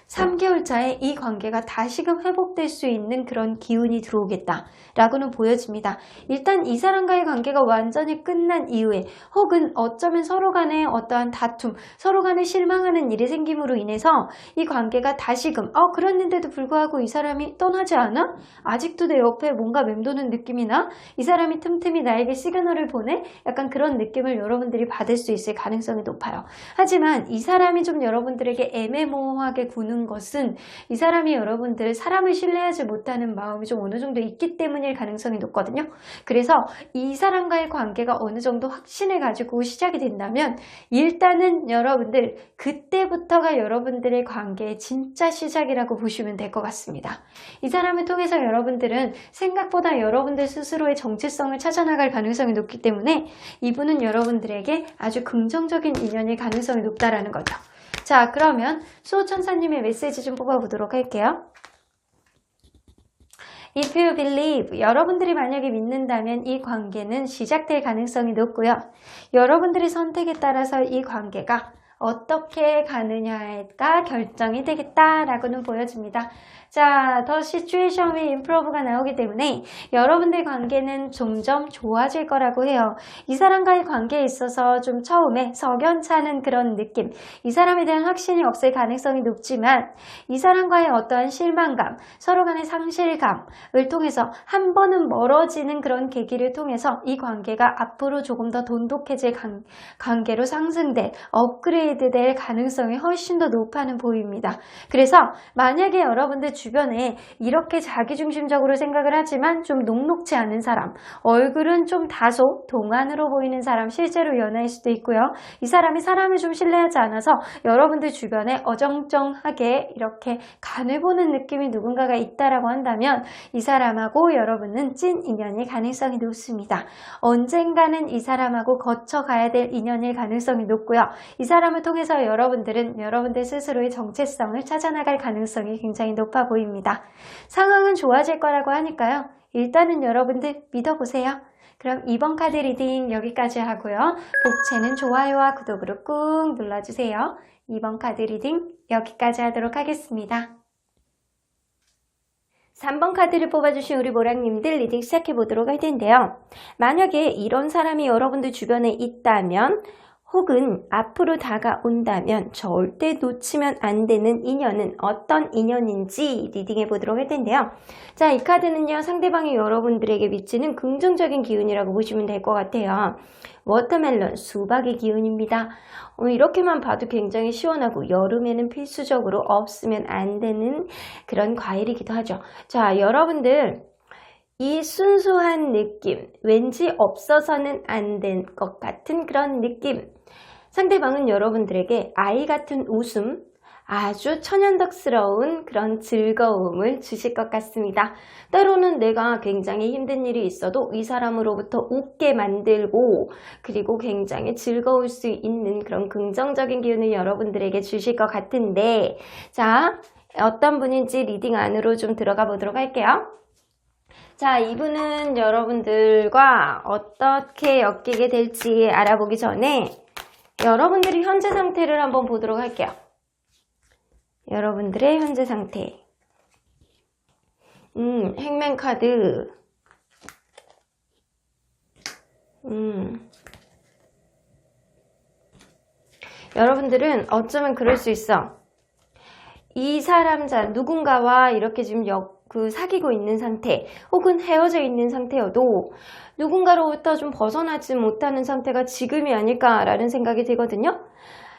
3개월 차에 이 관계가 다시금 회복될 수 있는 그런 기운이 들어오겠다 라고는 보여집니다. 일단 이 사람과의 관계가 완전히 끝난 이후에 혹은 어쩌면 서로 간에 어떠한 다툼, 서로 간에 실망하는 일이 생김으로 인해서 이 관계가 다시금 그랬는데도 불구하고 이 사람이 떠나지 않아? 아직도 내 옆에 뭔가 맴도는 느낌이 나? 이 사람이 틈틈이 나에게 시그널을 보내? 약간 그런 느낌을 여러분들이 받을 수 있을 가능성이 높아요. 하지만 이 사람이 좀 여러분들에게 애매모호하게 구는 것은 이 사람이 여러분들 사람을 신뢰하지 못하는 마음이 좀 어느 정도 있기 때문일 가능성이 높거든요. 그래서 이 사람과의 관계가 어느 정도 확신을 가지고 시작이 된다면 일단은 여러분들 그때부터가 여러분들의 관계의 진짜 시작이라고 보시면 될 것 같습니다. 이 사람을 통해서 여러분들은 생각보다 여러분들 스스로의 정체성을 찾아나갈 가능성이 높기 때문에 이분은 여러분들에게 아주 긍정적인 인연일 가능성이 높다라는 거죠. 자, 그러면 수호천사님의 메시지 좀 뽑아보도록 할게요. If you believe, 여러분들이 만약에 믿는다면 이 관계는 시작될 가능성이 높고요. 여러분들의 선택에 따라서 이 관계가 어떻게 가느냐가 결정이 되겠다라고는 보여집니다. 자, 더 시츄에이션 위 임프로브가 나오기 때문에 여러분들 관계는 점점 좋아질 거라고 해요. 이 사람과의 관계에 있어서 좀 처음에 석연찮은 그런 느낌, 이 사람에 대한 확신이 없을 가능성이 높지만 이 사람과의 어떠한 실망감, 서로 간의 상실감을 통해서 한 번은 멀어지는 그런 계기를 통해서 이 관계가 앞으로 조금 더 돈독해질 관계로 상승될, 업그레이드 될 가능성이 훨씬 더 높아는 보입니다. 그래서 만약에 여러분들 주변에 이렇게 자기중심적으로 생각을 하지만 좀 녹록지 않은 사람, 얼굴은 좀 다소 동안으로 보이는 사람, 실제로 연하일 수도 있고요. 이 사람이 사람을 좀 신뢰하지 않아서 여러분들 주변에 어정쩡하게 이렇게 간을 보는 느낌이 누군가가 있다라고 한다면 이 사람하고 여러분은 찐 인연일 가능성이 높습니다. 언젠가는 이 사람하고 거쳐가야 될 인연일 가능성이 높고요. 이 사람을 통해서 여러분들은 여러분들 스스로의 정체성을 찾아나갈 가능성이 굉장히 높아 보입니다. 상황은 좋아질 거라고 하니까요. 일단은 여러분들 믿어보세요. 그럼 이번 카드 리딩 여기까지 하고요. 복채는 좋아요와 구독으로 꾹 눌러주세요. 이번 카드 리딩 여기까지 하도록 하겠습니다. 3번 카드를 뽑아주신 우리 모랑님들 리딩 시작해보도록 할 텐데요. 만약에 이런 사람이 여러분들 주변에 있다면 혹은 앞으로 다가온다면 절대 놓치면 안 되는 인연은 어떤 인연인지 리딩해 보도록 할 텐데요. 자, 이 카드는요, 상대방이 여러분들에게 미치는 긍정적인 기운이라고 보시면 될 것 같아요. 워터멜론, 수박의 기운입니다. 이렇게만 봐도 굉장히 시원하고 여름에는 필수적으로 없으면 안 되는 그런 과일이기도 하죠. 자, 여러분들 이 순수한 느낌, 왠지 없어서는 안 될 것 같은 그런 느낌, 상대방은 여러분들에게 아이 같은 웃음, 아주 천연덕스러운 그런 즐거움을 주실 것 같습니다. 때로는 내가 굉장히 힘든 일이 있어도 이 사람으로부터 웃게 만들고 그리고 굉장히 즐거울 수 있는 그런 긍정적인 기운을 여러분들에게 주실 것 같은데, 자, 어떤 분인지 리딩 안으로 좀 들어가 보도록 할게요. 자, 이분은 여러분들과 어떻게 엮이게 될지 알아보기 전에 여러분들의 현재 상태를 한번 보도록 할게요. 여러분들의 현재 상태. 행맨 카드. 여러분들은 어쩌면 그럴 수 있어. 이 사람자, 누군가와 이렇게 지금 사귀고 있는 상태 혹은 헤어져 있는 상태여도 누군가로부터 좀 벗어나지 못하는 상태가 지금이 아닐까라는 생각이 들거든요.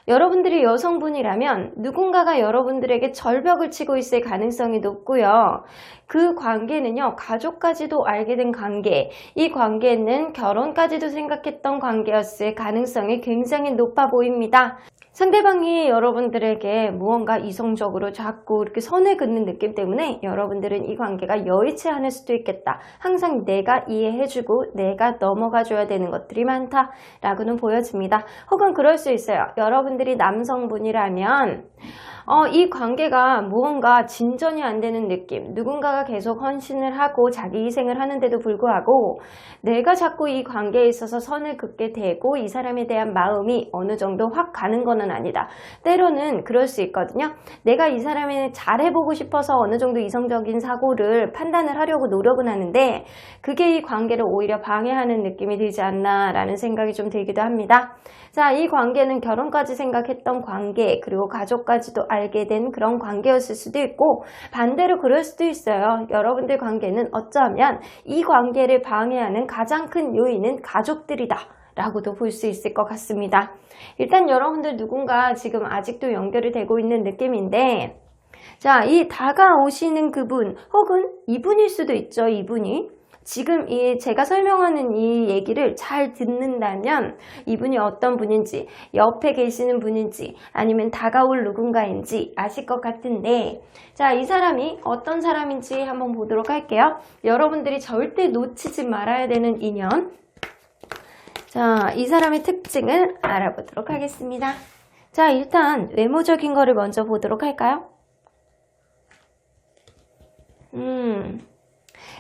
여러분들이 여성분이라면 누군가가 여러분들에게 절벽을 치고 있을 가능성이 높고요. 그 관계는요, 가족까지도 알게 된 관계, 이 관계는 결혼까지도 생각했던 관계였을 가능성이 굉장히 높아 보입니다. 상대방이 여러분들에게 무언가 이성적으로 자꾸 이렇게 선을 긋는 느낌 때문에 여러분들은 이 관계가 여의치 않을 수도 있겠다. 항상 내가 이해해주고 내가 넘어가줘야 되는 것들이 많다라고는 보여집니다. 혹은 그럴 수 있어요. 여러분들이 남성분이라면 이 관계가 무언가 진전이 안 되는 느낌, 누군가가 계속 헌신을 하고 자기 희생을 하는데도 불구하고 내가 자꾸 이 관계에 있어서 선을 긋게 되고 이 사람에 대한 마음이 어느 정도 확 가는 거는 아니다. 때로는 그럴 수 있거든요. 내가 이 사람을 잘해보고 싶어서 어느 정도 이성적인 사고를 판단을 하려고 노력은 하는데 그게 이 관계를 오히려 방해하는 느낌이 들지 않나 라는 생각이 좀 들기도 합니다. 자, 이 관계는 결혼까지 생각했던 관계, 그리고 가족까지도 알게 된 그런 관계였을 수도 있고 반대로 그럴 수도 있어요. 여러분들 관계는 어쩌면 이 관계를 방해하는 가장 큰 요인은 가족들이다 라고도 볼 수 있을 것 같습니다. 일단 여러분들 누군가 지금 아직도 연결이 되고 있는 느낌인데, 자, 이 다가오시는 그분 혹은 이분일 수도 있죠. 이분이 지금 제가 설명하는 이 얘기를 잘 듣는다면 이분이 어떤 분인지, 옆에 계시는 분인지 아니면 다가올 누군가인지 아실 것 같은데, 자, 이 사람이 어떤 사람인지 한번 보도록 할게요. 여러분들이 절대 놓치지 말아야 되는 인연. 자, 이 사람의 특징을 알아보도록 하겠습니다. 자, 일단 외모적인 거를 먼저 보도록 할까요?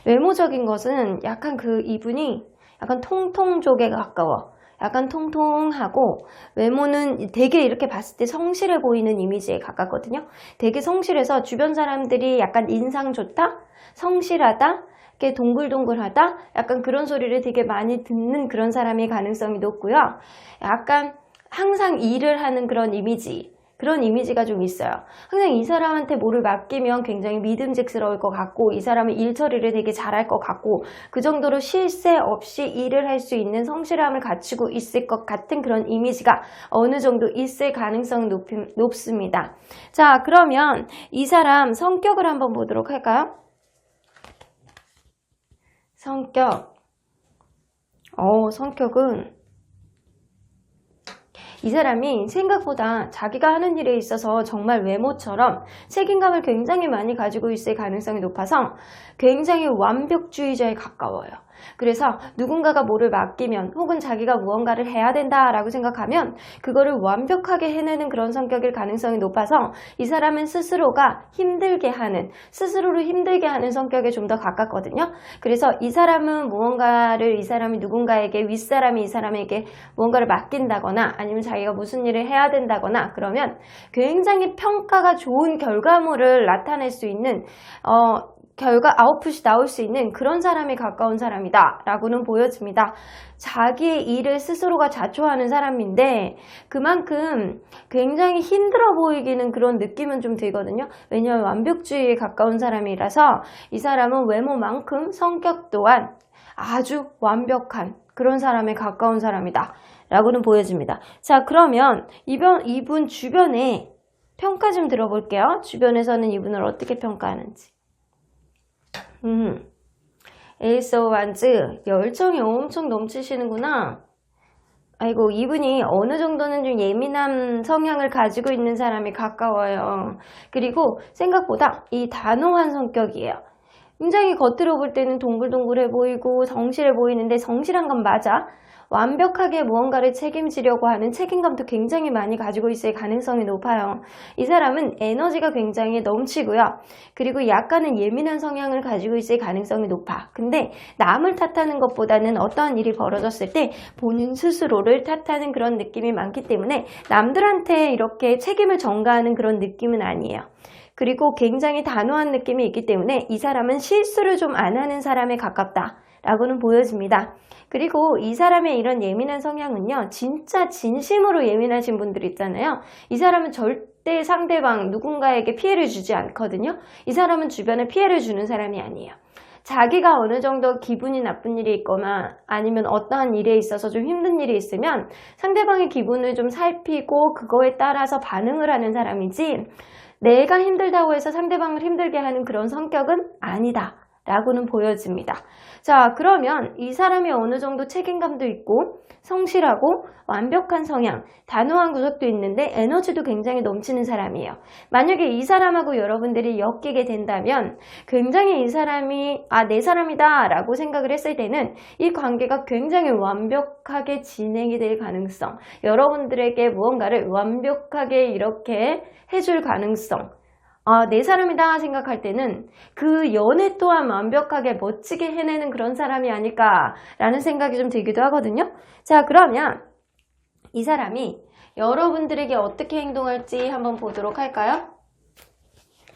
외모적인 것은 약간 이분이 약간 통통족에 가까워. 약간 통통하고 외모는 되게 이렇게 봤을 때 성실해 보이는 이미지에 가깝거든요. 되게 성실해서 주변 사람들이 약간 인상 좋다? 성실하다? 이렇게 동글동글하다? 약간 그런 소리를 되게 많이 듣는 그런 사람의 가능성이 높고요. 약간 항상 일을 하는 그런 이미지가 좀 있어요. 항상 이 사람한테 뭐를 맡기면 굉장히 믿음직스러울 것 같고 이 사람은 일 처리를 되게 잘할 것 같고 그 정도로 쉴 새 없이 일을 할 수 있는 성실함을 갖추고 있을 것 같은 그런 이미지가 어느 정도 있을 가능성이 높습니다. 자, 그러면 이 사람 성격을 한번 보도록 할까요? 성격은 이 사람이 생각보다 자기가 하는 일에 있어서 정말 외모처럼 책임감을 굉장히 많이 가지고 있을 가능성이 높아서 굉장히 완벽주의자에 가까워요. 그래서 누군가가 뭐를 맡기면 혹은 자기가 무언가를 해야 된다라고 생각하면 그거를 완벽하게 해내는 그런 성격일 가능성이 높아서 이 사람은 스스로를 힘들게 하는 성격에 좀 더 가깝거든요. 그래서 이 사람은 이 사람이 누군가에게 윗사람이 이 사람에게 무언가를 맡긴다거나 아니면 자기가 무슨 일을 해야 된다거나 그러면 굉장히 평가가 좋은 결과물을 나타낼 수 있는 아웃풋이 나올 수 있는 그런 사람에 가까운 사람이다 라고는 보여집니다. 자기의 일을 스스로가 자초하는 사람인데 그만큼 굉장히 힘들어 보이기는 그런 느낌은 좀 들거든요. 왜냐하면 완벽주의에 가까운 사람이라서 이 사람은 외모만큼 성격 또한 아주 완벽한 그런 사람에 가까운 사람이다 라고는 보여집니다. 자, 그러면 이분 주변에 평가 좀 들어볼게요. 주변에서는 이분을 어떻게 평가하는지. 에이스 오브 완즈, 열정이 엄청 넘치시는구나. 아이고, 이분이 어느 정도는 좀 예민한 성향을 가지고 있는 사람이 가까워요. 그리고 생각보다 이 단호한 성격이에요. 굉장히 겉으로 볼 때는 동글동글해 보이고 성실해 보이는데 성실한 건 맞아. 완벽하게 무언가를 책임지려고 하는 책임감도 굉장히 많이 가지고 있을 가능성이 높아요. 이 사람은 에너지가 굉장히 넘치고요. 그리고 약간은 예민한 성향을 가지고 있을 가능성이 높아. 근데 남을 탓하는 것보다는 어떠한 일이 벌어졌을 때 본인 스스로를 탓하는 그런 느낌이 많기 때문에 남들한테 이렇게 책임을 전가하는 그런 느낌은 아니에요. 그리고 굉장히 단호한 느낌이 있기 때문에 이 사람은 실수를 좀 안 하는 사람에 가깝다 라고는 보여집니다. 그리고 이 사람의 이런 예민한 성향은요, 진짜 진심으로 예민하신 분들 있잖아요. 이 사람은 절대 상대방 누군가에게 피해를 주지 않거든요. 이 사람은 주변에 피해를 주는 사람이 아니에요. 자기가 어느 정도 기분이 나쁜 일이 있거나 아니면 어떠한 일에 있어서 좀 힘든 일이 있으면 상대방의 기분을 좀 살피고 그거에 따라서 반응을 하는 사람이지, 내가 힘들다고 해서 상대방을 힘들게 하는 그런 성격은 아니다 라고는 보여집니다. 자, 그러면 이 사람이 어느 정도 책임감도 있고 성실하고 완벽한 성향, 단호한 구석도 있는데 에너지도 굉장히 넘치는 사람이에요. 만약에 이 사람하고 여러분들이 엮이게 된다면 굉장히 이 사람이 내 사람이다 라고 생각을 했을 때는 이 관계가 굉장히 완벽하게 진행이 될 가능성, 여러분들에게 무언가를 완벽하게 이렇게 해줄 가능성, 내 사람이다 생각할 때는 그 연애 또한 완벽하게 멋지게 해내는 그런 사람이 아닐까라는 생각이 좀 들기도 하거든요. 자, 그러면 이 사람이 여러분들에게 어떻게 행동할지 한번 보도록 할까요?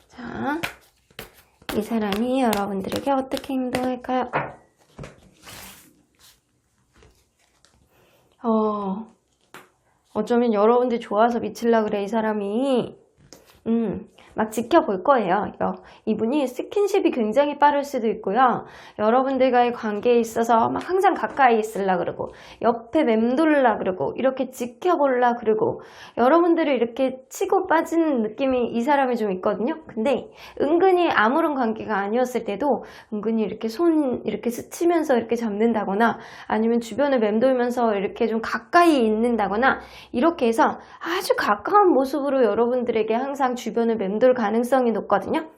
자, 이 사람이 여러분들에게 어떻게 행동할까요? 어쩌면 여러분들 좋아서 미칠라 그래, 이 사람이. 막 지켜볼 거예요. 이분이 스킨십이 굉장히 빠를 수도 있고요. 여러분들과의 관계에 있어서 막 항상 가까이 있으려 그러고 옆에 맴돌라 그러고 이렇게 지켜보려 그러고 여러분들을 이렇게 치고 빠지는 느낌이 이 사람이 좀 있거든요. 근데 은근히 아무런 관계가 아니었을 때도 은근히 이렇게 손 이렇게 스치면서 이렇게 잡는다거나 아니면 주변을 맴돌면서 이렇게 좀 가까이 있는다거나 이렇게 해서 아주 가까운 모습으로 여러분들에게 항상 주변을 맴돌 가능성이 높거든요.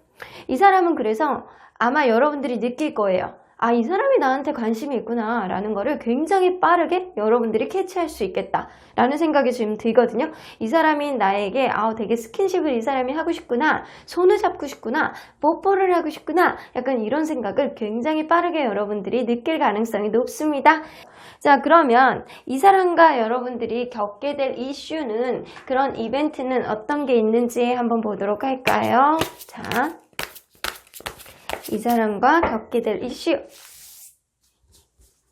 이 사람은 그래서 아마 여러분들이 느낄 거예요. 이 사람이 나한테 관심이 있구나 라는 거를 굉장히 빠르게 여러분들이 캐치할 수 있겠다 라는 생각이 지금 들거든요. 이 사람이 나에게 되게 스킨십을 이 사람이 하고 싶구나, 손을 잡고 싶구나, 뽀뽀를 하고 싶구나, 약간 이런 생각을 굉장히 빠르게 여러분들이 느낄 가능성이 높습니다. 자, 그러면 이 사람과 여러분들이 겪게 될 이슈는, 그런 이벤트는 어떤 게 있는지 한번 보도록 할까요? 자, 이 사람과 겪게 될 이슈.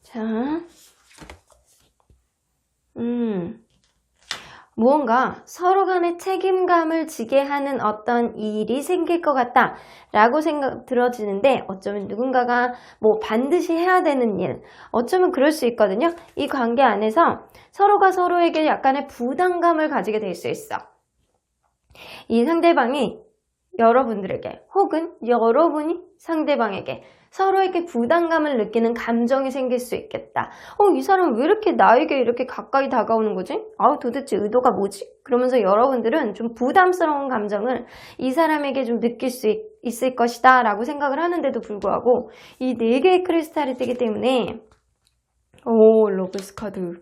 자, 무언가 서로 간에 책임감을 지게 하는 어떤 일이 생길 것 같다 라고 생각 들어지는데, 어쩌면 누군가가 반드시 해야 되는 일, 어쩌면 그럴 수 있거든요. 이 관계 안에서 서로가 서로에게 약간의 부담감을 가지게 될 수 있어. 이 상대방이 여러분들에게 혹은 여러분이 상대방에게 서로에게 부담감을 느끼는 감정이 생길 수 있겠다. 이 사람 왜 이렇게 나에게 이렇게 가까이 다가오는 거지? 도대체 의도가 뭐지? 그러면서 여러분들은 좀 부담스러운 감정을 이 사람에게 좀 느낄 수 있을 것이다 라고 생각을 하는데도 불구하고 이 4개의 크리스탈이 뜨기 때문에 러브스 카드,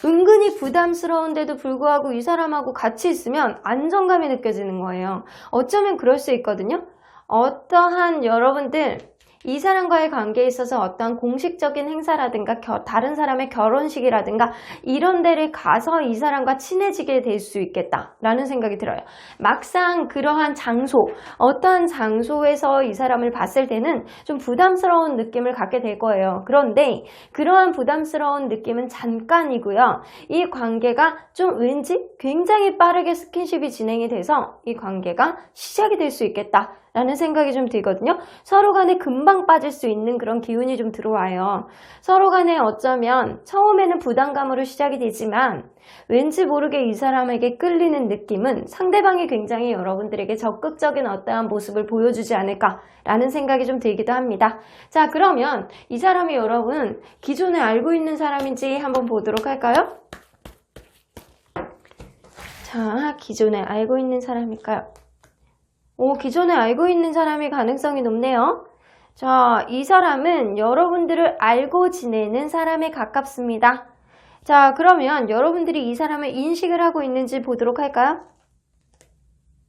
은근히 부담스러운데도 불구하고 이 사람하고 같이 있으면 안정감이 느껴지는 거예요. 어쩌면 그럴 수 있거든요. 어떠한 여러분들 이 사람과의 관계에 있어서 어떠한 공식적인 행사라든가 다른 사람의 결혼식이라든가 이런 데를 가서 이 사람과 친해지게 될 수 있겠다라는 생각이 들어요. 막상 그러한 장소, 어떠한 장소에서 이 사람을 봤을 때는 좀 부담스러운 느낌을 갖게 될 거예요. 그런데 그러한 부담스러운 느낌은 잠깐이고요. 이 관계가 좀 왠지 굉장히 빠르게 스킨십이 진행이 돼서 이 관계가 시작이 될 수 있겠다 라는 생각이 좀 들거든요. 서로 간에 금방 빠질 수 있는 그런 기운이 좀 들어와요. 서로 간에 어쩌면 처음에는 부담감으로 시작이 되지만 왠지 모르게 이 사람에게 끌리는 느낌은 상대방이 굉장히 여러분들에게 적극적인 어떠한 모습을 보여주지 않을까라는 생각이 좀 들기도 합니다. 자, 그러면 이 사람이 여러분 기존에 알고 있는 사람인지 한번 보도록 할까요? 자, 기존에 알고 있는 사람일까요? 기존에 알고 있는 사람이 가능성이 높네요. 자, 이 사람은 여러분들을 알고 지내는 사람에 가깝습니다. 자, 그러면 여러분들이 이 사람을 인식을 하고 있는지 보도록 할까요?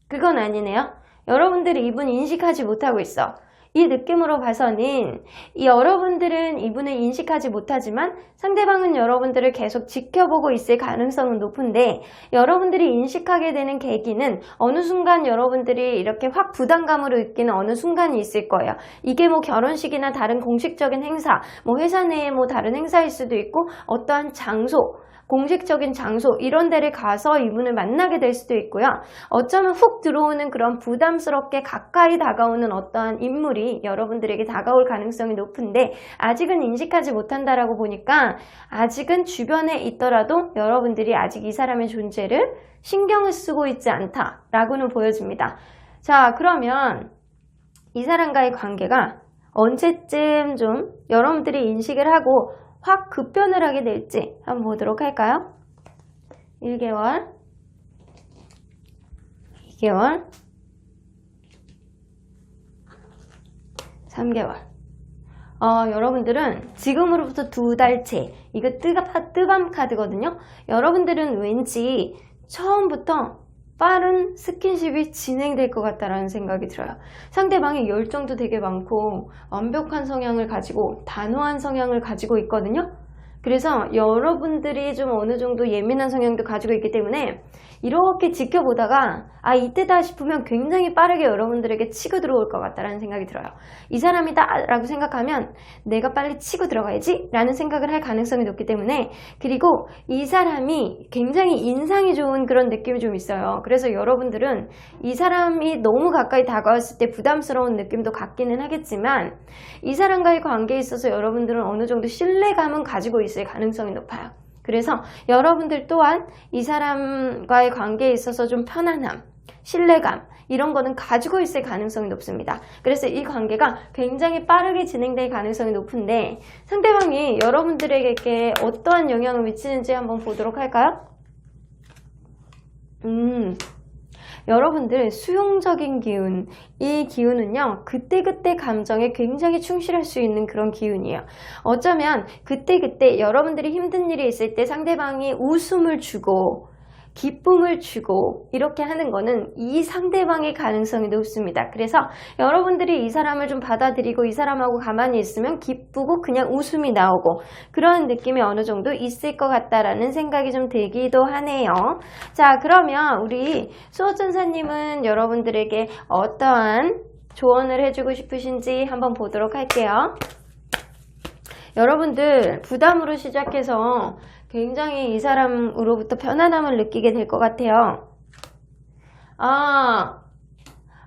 그건 아니네요. 여러분들이 이분 인식하지 못하고 있어. 이 느낌으로 봐서는 여러분들은 이분을 인식하지 못하지만 상대방은 여러분들을 계속 지켜보고 있을 가능성은 높은데, 여러분들이 인식하게 되는 계기는 어느 순간 여러분들이 이렇게 확 부담감으로 느끼는 어느 순간이 있을 거예요. 이게 결혼식이나 다른 공식적인 행사, 회사 내에 다른 행사일 수도 있고 어떠한 장소, 공식적인 장소 이런 데를 가서 이분을 만나게 될 수도 있고요. 어쩌면 훅 들어오는 그런 부담스럽게 가까이 다가오는 어떠한 인물이 결과물이 여러분들에게 다가올 가능성이 높은데 아직은 인식하지 못한다라고 보니까 아직은 주변에 있더라도 여러분들이 아직 이 사람의 존재를 신경을 쓰고 있지 않다라고는 보여집니다. 자, 그러면 이 사람과의 관계가 언제쯤 좀 여러분들이 인식을 하고 확 급변을 하게 될지 한번 보도록 할까요? 1개월, 2개월, 3개월. 여러분들은 지금으로부터 2달째, 이거 뜨밤 카드거든요. 여러분들은 왠지 처음부터 빠른 스킨십이 진행될 것 같다라는 생각이 들어요. 상대방의 열정도 되게 많고 완벽한 성향을 가지고 단호한 성향을 가지고 있거든요. 그래서 여러분들이 좀 어느 정도 예민한 성향도 가지고 있기 때문에 이렇게 지켜보다가 이때다 싶으면 굉장히 빠르게 여러분들에게 치고 들어올 것 같다라는 생각이 들어요. 이 사람이다 라고 생각하면 내가 빨리 치고 들어가야지 라는 생각을 할 가능성이 높기 때문에, 그리고 이 사람이 굉장히 인상이 좋은 그런 느낌이 좀 있어요. 그래서 여러분들은 이 사람이 너무 가까이 다가왔을 때 부담스러운 느낌도 갖기는 하겠지만 이 사람과의 관계에 있어서 여러분들은 어느 정도 신뢰감은 가지고 있을 가능성이 높아요. 그래서 여러분들 또한 이 사람과의 관계에 있어서 좀 편안함, 신뢰감 이런 거는 가지고 있을 가능성이 높습니다. 그래서 이 관계가 굉장히 빠르게 진행될 가능성이 높은데 상대방이 여러분들에게 어떠한 영향을 미치는지 한번 보도록 할까요? 여러분들 수용적인 기운, 이 기운은요 그때그때 감정에 굉장히 충실할 수 있는 그런 기운이에요. 어쩌면 그때그때 여러분들이 힘든 일이 있을 때 상대방이 웃음을 주고 기쁨을 주고 이렇게 하는 거는 이 상대방의 가능성이 높습니다. 그래서 여러분들이 이 사람을 좀 받아들이고 이 사람하고 가만히 있으면 기쁘고 그냥 웃음이 나오고 그런 느낌이 어느 정도 있을 것 같다라는 생각이 좀 들기도 하네요. 자, 그러면 우리 수호천사님은 여러분들에게 어떠한 조언을 해주고 싶으신지 한번 보도록 할게요. 여러분들 부담으로 시작해서 굉장히 이 사람으로부터 편안함을 느끼게 될 것 같아요.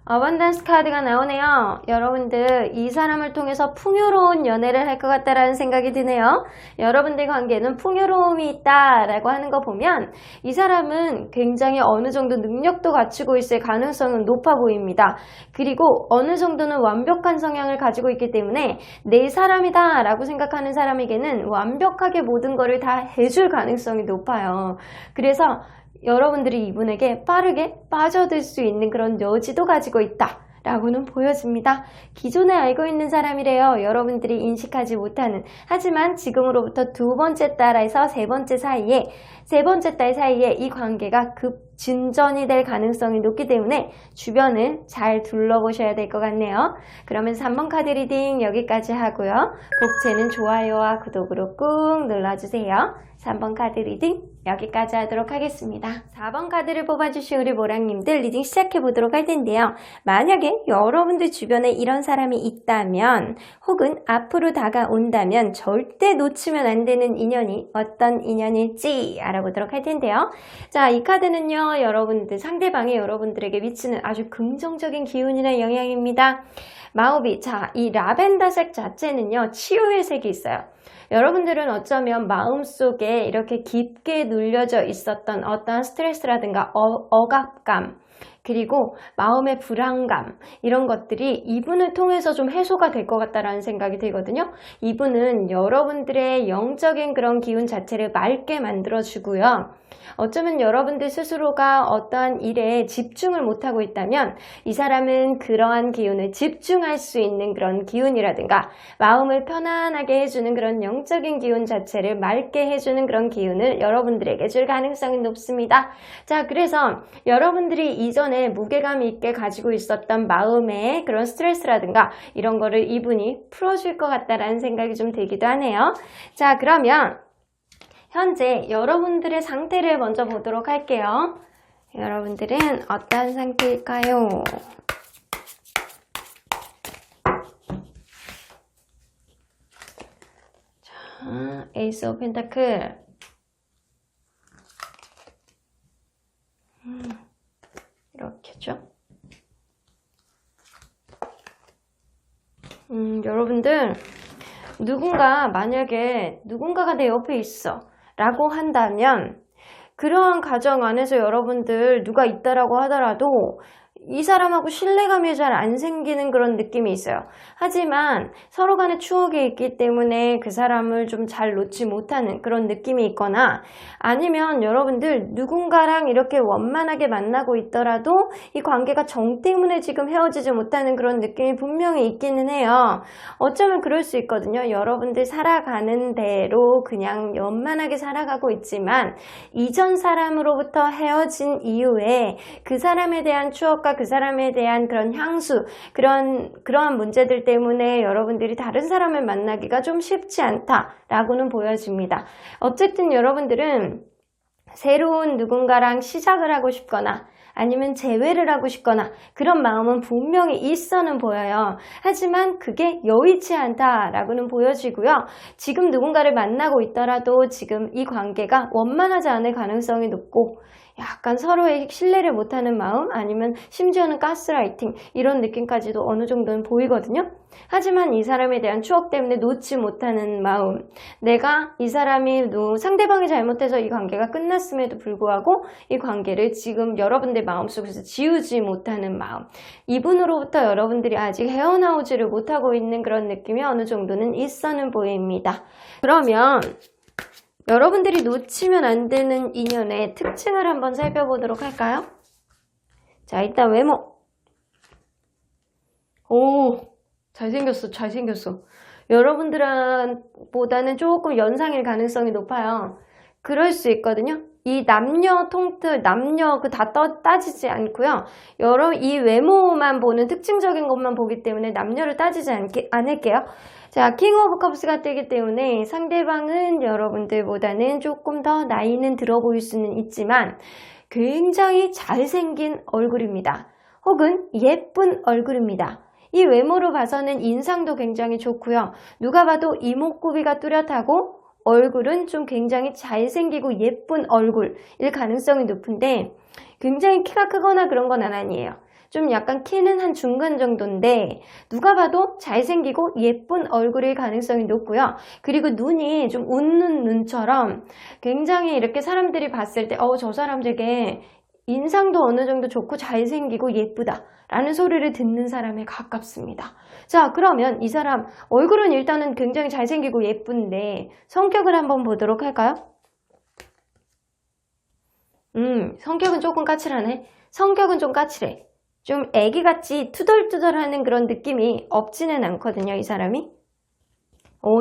어반던스 카드가 나오네요. 여러분들 이 사람을 통해서 풍요로운 연애를 할 것 같다라는 생각이 드네요. 여러분들 관계는 풍요로움이 있다라고 하는 거 보면 이 사람은 굉장히 어느 정도 능력도 갖추고 있을 가능성은 높아 보입니다. 그리고 어느 정도는 완벽한 성향을 가지고 있기 때문에 내 사람이다 라고 생각하는 사람에게는 완벽하게 모든 거를 다 해줄 가능성이 높아요. 그래서 여러분들이 이분에게 빠르게 빠져들 수 있는 그런 여지도 가지고 있다 라고는 보여집니다. 기존에 알고 있는 사람이래요. 여러분들이 인식하지 못하는. 하지만 지금으로부터 2번째 달에서 3번째 사이에, 3번째 달 사이에 이 관계가 진전이 될 가능성이 높기 때문에 주변을 잘 둘러보셔야 될 것 같네요. 그러면 3번 카드 리딩 여기까지 하고요. 복채는 좋아요와 구독으로 꾹 눌러주세요. 3번 카드 리딩 여기까지 하도록 하겠습니다. 4번 카드를 뽑아주신 우리 모랑님들 리딩 시작해보도록 할 텐데요. 만약에 여러분들 주변에 이런 사람이 있다면 혹은 앞으로 다가온다면 절대 놓치면 안 되는 인연이 어떤 인연일지 알아보도록 할 텐데요. 자, 이 카드는요. 여러분들 상대방이 여러분들에게 미치는 아주 긍정적인 기운이나 영향입니다. 마오비, 자, 이 라벤더색 자체는요. 치유의 색이 있어요. 여러분들은 어쩌면 마음속에 이렇게 깊게 눌려져 있었던 어떠한 스트레스라든가 억압감 그리고 마음의 불안감 이런 것들이 이분을 통해서 좀 해소가 될 것 같다라는 생각이 들거든요. 이분은 여러분들의 영적인 그런 기운 자체를 맑게 만들어주고요. 어쩌면 여러분들 스스로가 어떠한 일에 집중을 못하고 있다면 이 사람은 그러한 기운을 집중할 수 있는 그런 기운이라든가 마음을 편안하게 해주는 그런 영적인 기운 자체를 맑게 해주는 그런 기운을 여러분들에게 줄 가능성이 높습니다. 자, 그래서 여러분들이 이전에 무게감 있게 가지고 있었던 마음의 그런 스트레스라든가 이런 거를 이분이 풀어줄 것 같다라는 생각이 좀 들기도 하네요. 자, 그러면 현재 여러분들의 상태를 먼저 보도록 할게요. 여러분들은 어떤 상태일까요? 자, 에이스 오브 펜타클. 이렇게죠. 여러분들 누군가 만약에 누군가가 내 옆에 있어 라고 한다면 그러한 가정 안에서 여러분들 누가 있다라고 하더라도 이 사람하고 신뢰감이 잘 안 생기는 그런 느낌이 있어요. 하지만 서로 간의 추억이 있기 때문에 그 사람을 좀 잘 놓지 못하는 그런 느낌이 있거나 아니면 여러분들 누군가랑 이렇게 원만하게 만나고 있더라도 이 관계가 정 때문에 지금 헤어지지 못하는 그런 느낌이 분명히 있기는 해요. 어쩌면 그럴 수 있거든요. 여러분들 살아가는 대로 그냥 원만하게 살아가고 있지만 이전 사람으로부터 헤어진 이후에 그 사람에 대한 추억과 그 사람에 대한 그런 향수, 그러한 문제들 때문에 여러분들이 다른 사람을 만나기가 좀 쉽지 않다라고는 보여집니다. 어쨌든 여러분들은 새로운 누군가랑 시작을 하고 싶거나 아니면 재회를 하고 싶거나 그런 마음은 분명히 있어는 보여요. 하지만 그게 여의치 않다라고는 보여지고요. 지금 누군가를 만나고 있더라도 지금 이 관계가 원만하지 않을 가능성이 높고 약간 서로의 신뢰를 못하는 마음 아니면 심지어는 가스라이팅 이런 느낌까지도 어느 정도는 보이거든요. 하지만 이 사람에 대한 추억 때문에 놓지 못하는 마음, 내가 이 사람이 상대방이 잘못해서 이 관계가 끝났음에도 불구하고 이 관계를 지금 여러분들 마음속에서 지우지 못하는 마음, 이분으로부터 여러분들이 아직 헤어나오지를 못하고 있는 그런 느낌이 어느 정도는 있어는 보입니다. 그러면 여러분들이 놓치면 안 되는 인연의 특징을 한번 살펴보도록 할까요? 자, 일단 외모. 오, 잘생겼어. 여러분들보다는 조금 연상일 가능성이 높아요. 그럴 수 있거든요. 이 남녀 다 따지지 않고요. 이 외모만 보는 특징적인 것만 보기 때문에 남녀를 따지지 않을게요. 자, 킹 오브 컵스가 뜨기 때문에 상대방은 여러분들보다는 조금 더 나이는 들어 보일 수는 있지만 굉장히 잘생긴 얼굴입니다. 혹은 예쁜 얼굴입니다. 이 외모로 봐서는 인상도 굉장히 좋고요. 누가 봐도 이목구비가 뚜렷하고 얼굴은 좀 굉장히 잘생기고 예쁜 얼굴일 가능성이 높은데 굉장히 키가 크거나 그런 건 아니에요. 좀 약간 키는 한 중간 정도인데 누가 봐도 잘생기고 예쁜 얼굴일 가능성이 높고요. 그리고 눈이 좀 웃는 눈처럼 굉장히 이렇게 사람들이 봤을 때 저 사람 되게 인상도 어느 정도 좋고 잘생기고 예쁘다 라는 소리를 듣는 사람에 가깝습니다. 자, 그러면 이 사람 얼굴은 일단은 굉장히 잘생기고 예쁜데 성격을 한번 보도록 할까요? 성격은 조금 까칠하네. 성격은 좀 까칠해. 좀 애기같이 투덜투덜하는 그런 느낌이 없지는 않거든요, 이 사람이.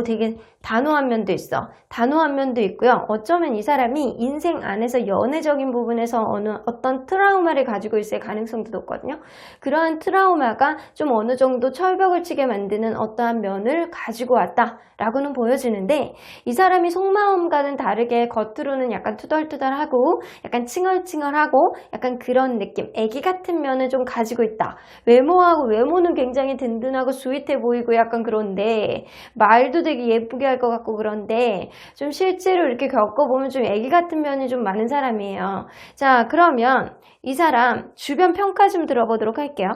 되게 단호한 면도 있어. 단호한 면도 있고요. 어쩌면 이 사람이 인생 안에서 연애적인 부분에서 어떤 트라우마를 가지고 있을 가능성도 높거든요. 그러한 트라우마가 좀 어느 정도 철벽을 치게 만드는 어떠한 면을 가지고 왔다라고는 보여지는데 이 사람이 속마음과는 다르게 겉으로는 약간 투덜투덜하고 약간 칭얼칭얼하고 약간 그런 느낌, 애기 같은 면을 좀 가지고 있다. 외모는 굉장히 든든하고 스윗해 보이고 약간 그런데 말도 되게 예쁘게 할 것 같고 그런데 좀 실제로 이렇게 겪어보면 좀 애기 같은 면이 좀 많은 사람이에요. 자, 그러면 이 사람 주변 평가 좀 들어보도록 할게요.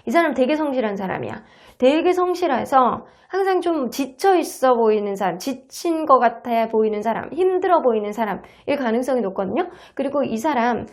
이 사람 되게 성실한 사람이야. 되게 성실해서 항상 좀 지쳐 있어 보이는 사람, 지친 것 같아 보이는 사람, 힘들어 보이는 사람일 가능성이 높거든요. 그리고 이 사람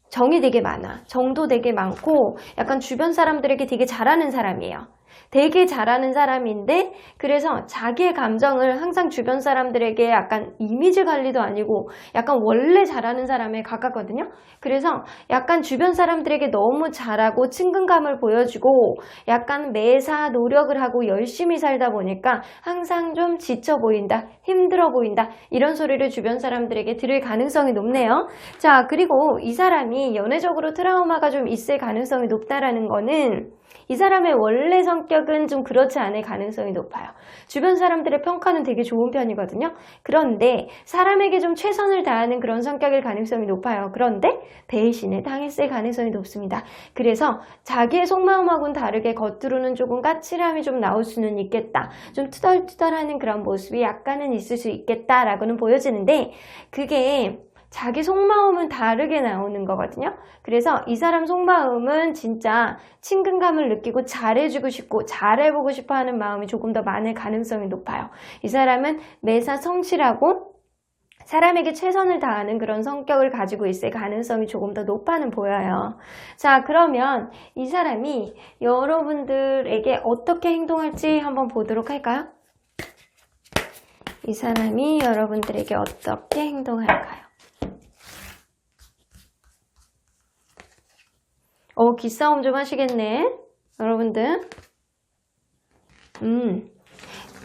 정이 되게 많아. 정도 되게 많고 약간 주변 사람들에게 되게 잘하는 사람이에요. 되게 잘하는 사람인데 그래서 자기의 감정을 항상 주변 사람들에게 약간 이미지 관리도 아니고 약간 원래 잘하는 사람에 가깝거든요. 그래서 약간 주변 사람들에게 너무 잘하고 친근감을 보여주고 약간 매사 노력을 하고 열심히 살다 보니까 항상 좀 지쳐 보인다, 힘들어 보인다 이런 소리를 주변 사람들에게 들을 가능성이 높네요. 자, 그리고 이 사람이 연애적으로 트라우마가 좀 있을 가능성이 높다라는 거는 이 사람의 원래 성격은 좀 그렇지 않을 가능성이 높아요. 주변 사람들의 평가는 되게 좋은 편이거든요. 그런데 사람에게 좀 최선을 다하는 그런 성격일 가능성이 높아요. 그런데 배신을 당했을 가능성이 높습니다. 그래서 자기의 속마음하고는 다르게 겉으로는 조금 까칠함이 좀 나올 수는 있겠다. 좀 투덜투덜하는 그런 모습이 약간은 있을 수 있겠다라고는 보여지는데 그게 자기 속마음은 다르게 나오는 거거든요. 그래서 이 사람 속마음은 진짜 친근감을 느끼고 잘해주고 싶고 잘해보고 싶어 하는 마음이 조금 더 많을 가능성이 높아요. 이 사람은 매사 성실하고 사람에게 최선을 다하는 그런 성격을 가지고 있을 가능성이 조금 더 높아는 보여요. 자, 그러면 이 사람이 여러분들에게 어떻게 행동할지 한번 보도록 할까요? 이 사람이 여러분들에게 어떻게 행동할까요? 기싸움 좀 하시겠네, 여러분들.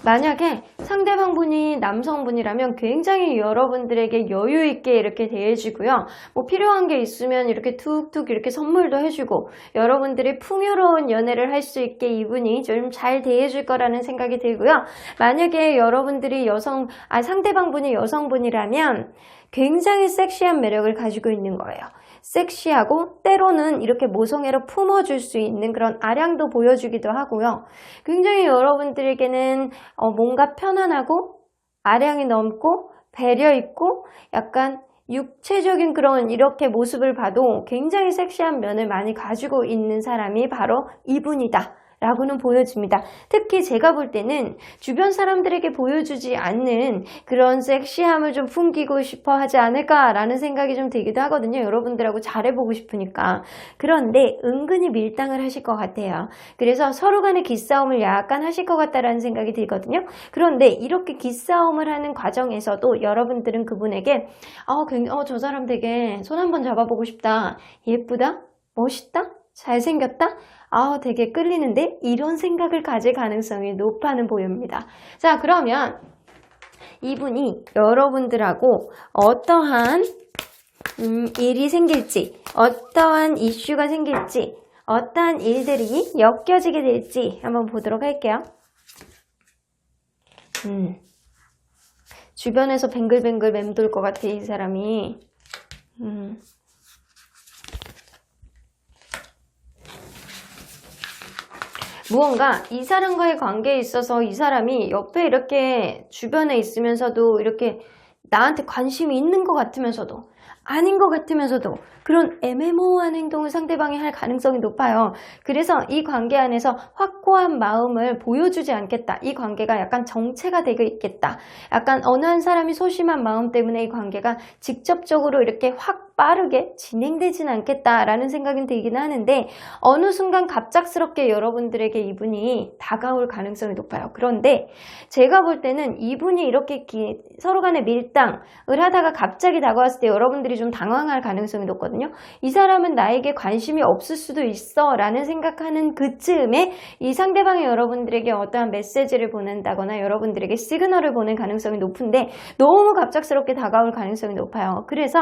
만약에 상대방분이 남성분이라면 굉장히 여러분들에게 여유 있게 이렇게 대해주고요. 뭐 필요한 게 있으면 이렇게 툭툭 이렇게 선물도 해주고 여러분들이 풍요로운 연애를 할 수 있게 이분이 좀 잘 대해줄 거라는 생각이 들고요. 만약에 여러분들이 상대방분이 여성분이라면 굉장히 섹시한 매력을 가지고 있는 거예요. 섹시하고 때로는 이렇게 모성애로 품어줄 수 있는 그런 아량도 보여주기도 하고요. 굉장히 여러분들에게는 뭔가 편안하고 아량이 넘고 배려 있고 약간 육체적인 그런 이렇게 모습을 봐도 굉장히 섹시한 면을 많이 가지고 있는 사람이 바로 이분이다 라고는 보여집니다. 특히 제가 볼 때는 주변 사람들에게 보여주지 않는 그런 섹시함을 좀 풍기고 싶어 하지 않을까라는 생각이 좀 들기도 하거든요. 여러분들하고 잘해보고 싶으니까. 그런데 은근히 밀당을 하실 것 같아요. 그래서 서로 간의 기싸움을 약간 하실 것 같다라는 생각이 들거든요. 그런데 이렇게 기싸움을 하는 과정에서도 여러분들은 그분에게 저 사람 되게 손 한번 잡아보고 싶다. 예쁘다? 멋있다? 잘생겼다? 되게 끌리는데? 이런 생각을 가질 가능성이 높아는 보입니다. 자, 그러면 이분이 여러분들하고 어떠한 일이 생길지, 어떠한 이슈가 생길지, 어떠한 일들이 엮여지게 될지 한번 보도록 할게요. 주변에서 뱅글뱅글 맴돌 것 같아, 이 사람이. 무언가 이 사람과의 관계에 있어서 이 사람이 옆에 이렇게 주변에 있으면서도 이렇게 나한테 관심이 있는 것 같으면서도 아닌 것 같으면서도 그런 애매모호한 행동을 상대방이 할 가능성이 높아요. 그래서 이 관계 안에서 확고한 마음을 보여주지 않겠다. 이 관계가 약간 정체가 되고 있겠다. 약간 어느 한 사람이 소심한 마음 때문에 이 관계가 직접적으로 이렇게 확 빠르게 진행되진 않겠다라는 생각이 들기는 하는데 어느 순간 갑작스럽게 여러분들에게 이분이 다가올 가능성이 높아요. 그런데 제가 볼 때는 이분이 이렇게 서로 간의 밀당을 하다가 갑자기 다가왔을 때 여러분들이 좀 당황할 가능성이 높거든요. 이 사람은 나에게 관심이 없을 수도 있어 라는 생각하는 그쯤에 이 상대방이 여러분들에게 어떠한 메시지를 보낸다거나 여러분들에게 시그널을 보낸 가능성이 높은데 너무 갑작스럽게 다가올 가능성이 높아요. 그래서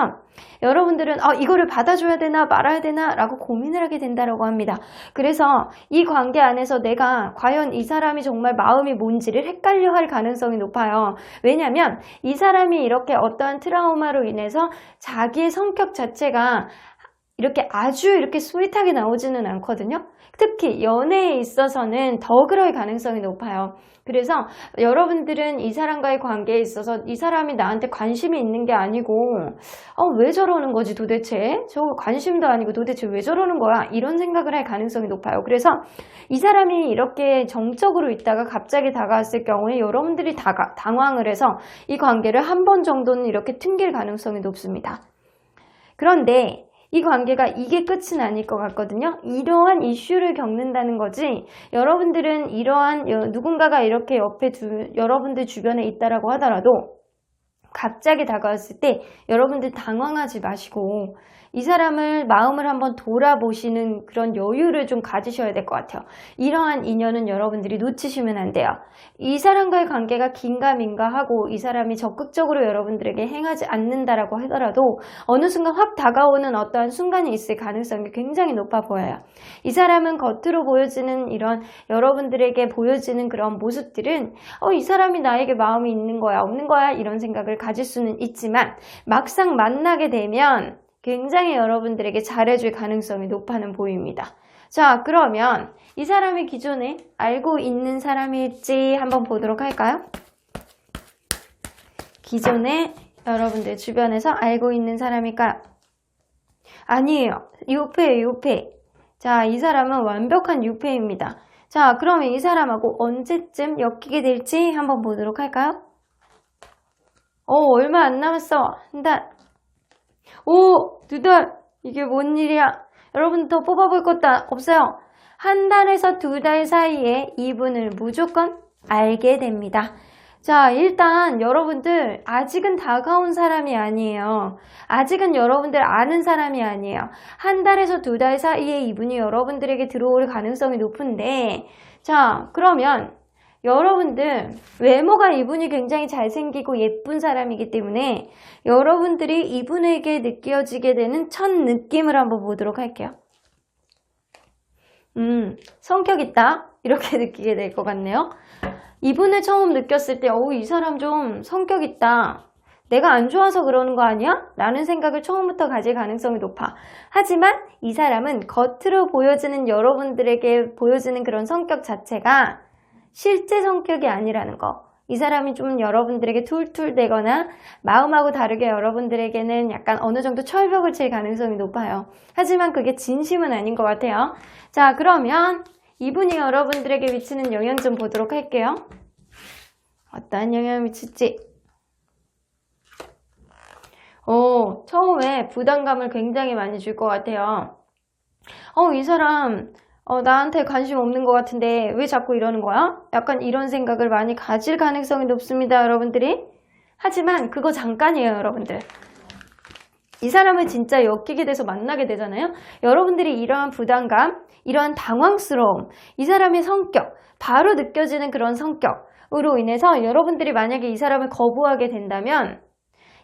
여러분들은 이거를 받아줘야 되나 말아야 되나 라고 고민을 하게 된다고 합니다. 그래서 이 관계 안에서 내가 과연 이 사람이 정말 마음이 뭔지를 헷갈려 할 가능성이 높아요. 왜냐하면 이 사람이 이렇게 어떠한 트라우마로 인해서 자기의 성격 자체가 이렇게 아주 이렇게 스윗하게 나오지는 않거든요. 특히 연애에 있어서는 더 그럴 가능성이 높아요. 그래서 여러분들은 이 사람과의 관계에 있어서 이 사람이 나한테 관심이 있는 게 아니고 왜 저러는 거지 도대체? 저 관심도 아니고 도대체 왜 저러는 거야? 이런 생각을 할 가능성이 높아요. 그래서 이 사람이 이렇게 정적으로 있다가 갑자기 다가왔을 경우에 여러분들이 당황을 해서 이 관계를 한 번 정도는 이렇게 튕길 가능성이 높습니다. 그런데 이 관계가 이게 끝은 아닐 것 같거든요. 이러한 이슈를 겪는다는 거지 여러분들은 이러한 누군가가 이렇게 옆에 여러분들 주변에 있다라고 하더라도 갑자기 다가왔을 때 여러분들 당황하지 마시고 이 사람을 마음을 한번 돌아보시는 그런 여유를 좀 가지셔야 될 것 같아요. 이러한 인연은 여러분들이 놓치시면 안 돼요. 이 사람과의 관계가 긴가민가 하고 이 사람이 적극적으로 여러분들에게 행하지 않는다라고 하더라도 어느 순간 확 다가오는 어떠한 순간이 있을 가능성이 굉장히 높아 보여요. 이 사람은 겉으로 보여지는 이런 여러분들에게 보여지는 그런 모습들은 이 사람이 나에게 마음이 있는 거야 없는 거야 이런 생각을 가질 수는 있지만 막상 만나게 되면 굉장히 여러분들에게 잘해줄 가능성이 높아는 보입니다. 자, 그러면 이 사람이 기존에 알고 있는 사람일지 한번 보도록 할까요? 기존에 여러분들 주변에서 알고 있는 사람일까요? 아니에요. 유패예요, 유패. 자, 이 사람은 완벽한 유패입니다. 자, 그러면 이 사람하고 언제쯤 엮이게 될지 한번 보도록 할까요? 얼마 안 남았어. 한 달. 두 달. 이게 뭔 일이야? 여러분 더 뽑아볼 것도 없어요. 한 달에서 두 달 사이에 이분을 무조건 알게 됩니다. 자, 일단 여러분들 아직은 다가온 사람이 아니에요. 아직은 여러분들 아는 사람이 아니에요. 한 달에서 두 달 사이에 이분이 여러분들에게 들어올 가능성이 높은데, 자, 그러면 여러분들 외모가 이분이 굉장히 잘생기고 예쁜 사람이기 때문에 여러분들이 이분에게 느껴지게 되는 첫 느낌을 한번 보도록 할게요. 성격 있다 이렇게 느끼게 될 것 같네요. 이분을 처음 느꼈을 때 이 사람 좀 성격 있다, 내가 안 좋아서 그러는 거 아니야? 라는 생각을 처음부터 가질 가능성이 높아. 하지만 이 사람은 겉으로 보여지는 여러분들에게 보여지는 그런 성격 자체가 실제 성격이 아니라는 거. 이 사람이 좀 여러분들에게 툴툴대거나 마음하고 다르게 여러분들에게는 약간 어느 정도 철벽을 칠 가능성이 높아요. 하지만 그게 진심은 아닌 것 같아요. 자, 그러면 이분이 여러분들에게 미치는 영향 좀 보도록 할게요. 어떠한 영향을 미칠지. 처음에 부담감을 굉장히 많이 줄 것 같아요. 이 사람 나한테 관심 없는 것 같은데 왜 자꾸 이러는 거야? 약간 이런 생각을 많이 가질 가능성이 높습니다, 여러분들이. 하지만 그거 잠깐이에요, 여러분들. 이 사람을 진짜 엮이게 돼서 만나게 되잖아요. 여러분들이 이러한 부담감, 이러한 당황스러움, 이 사람의 성격, 바로 느껴지는 그런 성격으로 인해서 여러분들이 만약에 이 사람을 거부하게 된다면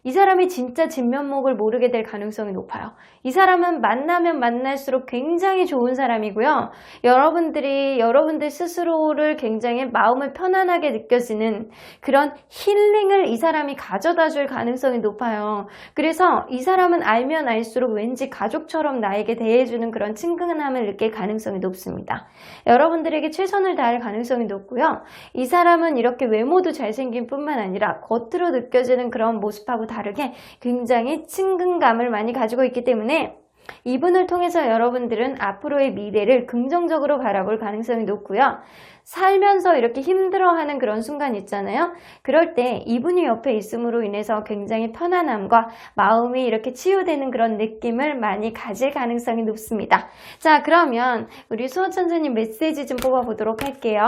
이 사람이 진짜 진면목을 모르게 될 가능성이 높아요. 이 사람은 만나면 만날수록 굉장히 좋은 사람이고요. 여러분들 스스로를 굉장히 마음을 편안하게 느껴지는 그런 힐링을 이 사람이 가져다 줄 가능성이 높아요. 그래서 이 사람은 알면 알수록 왠지 가족처럼 나에게 대해주는 그런 친근함을 느낄 가능성이 높습니다. 여러분들에게 최선을 다할 가능성이 높고요. 이 사람은 이렇게 외모도 잘생긴 뿐만 아니라 겉으로 느껴지는 그런 모습하고 다르게 굉장히 친근감을 많이 가지고 있기 때문에 이분을 통해서 여러분들은 앞으로의 미래를 긍정적으로 바라볼 가능성이 높고요. 살면서 이렇게 힘들어하는 그런 순간 있잖아요. 그럴 때 이분이 옆에 있음으로 인해서 굉장히 편안함과 마음이 이렇게 치유되는 그런 느낌을 많이 가질 가능성이 높습니다. 자, 그러면 우리 수호천사님 메시지 좀 뽑아보도록 할게요.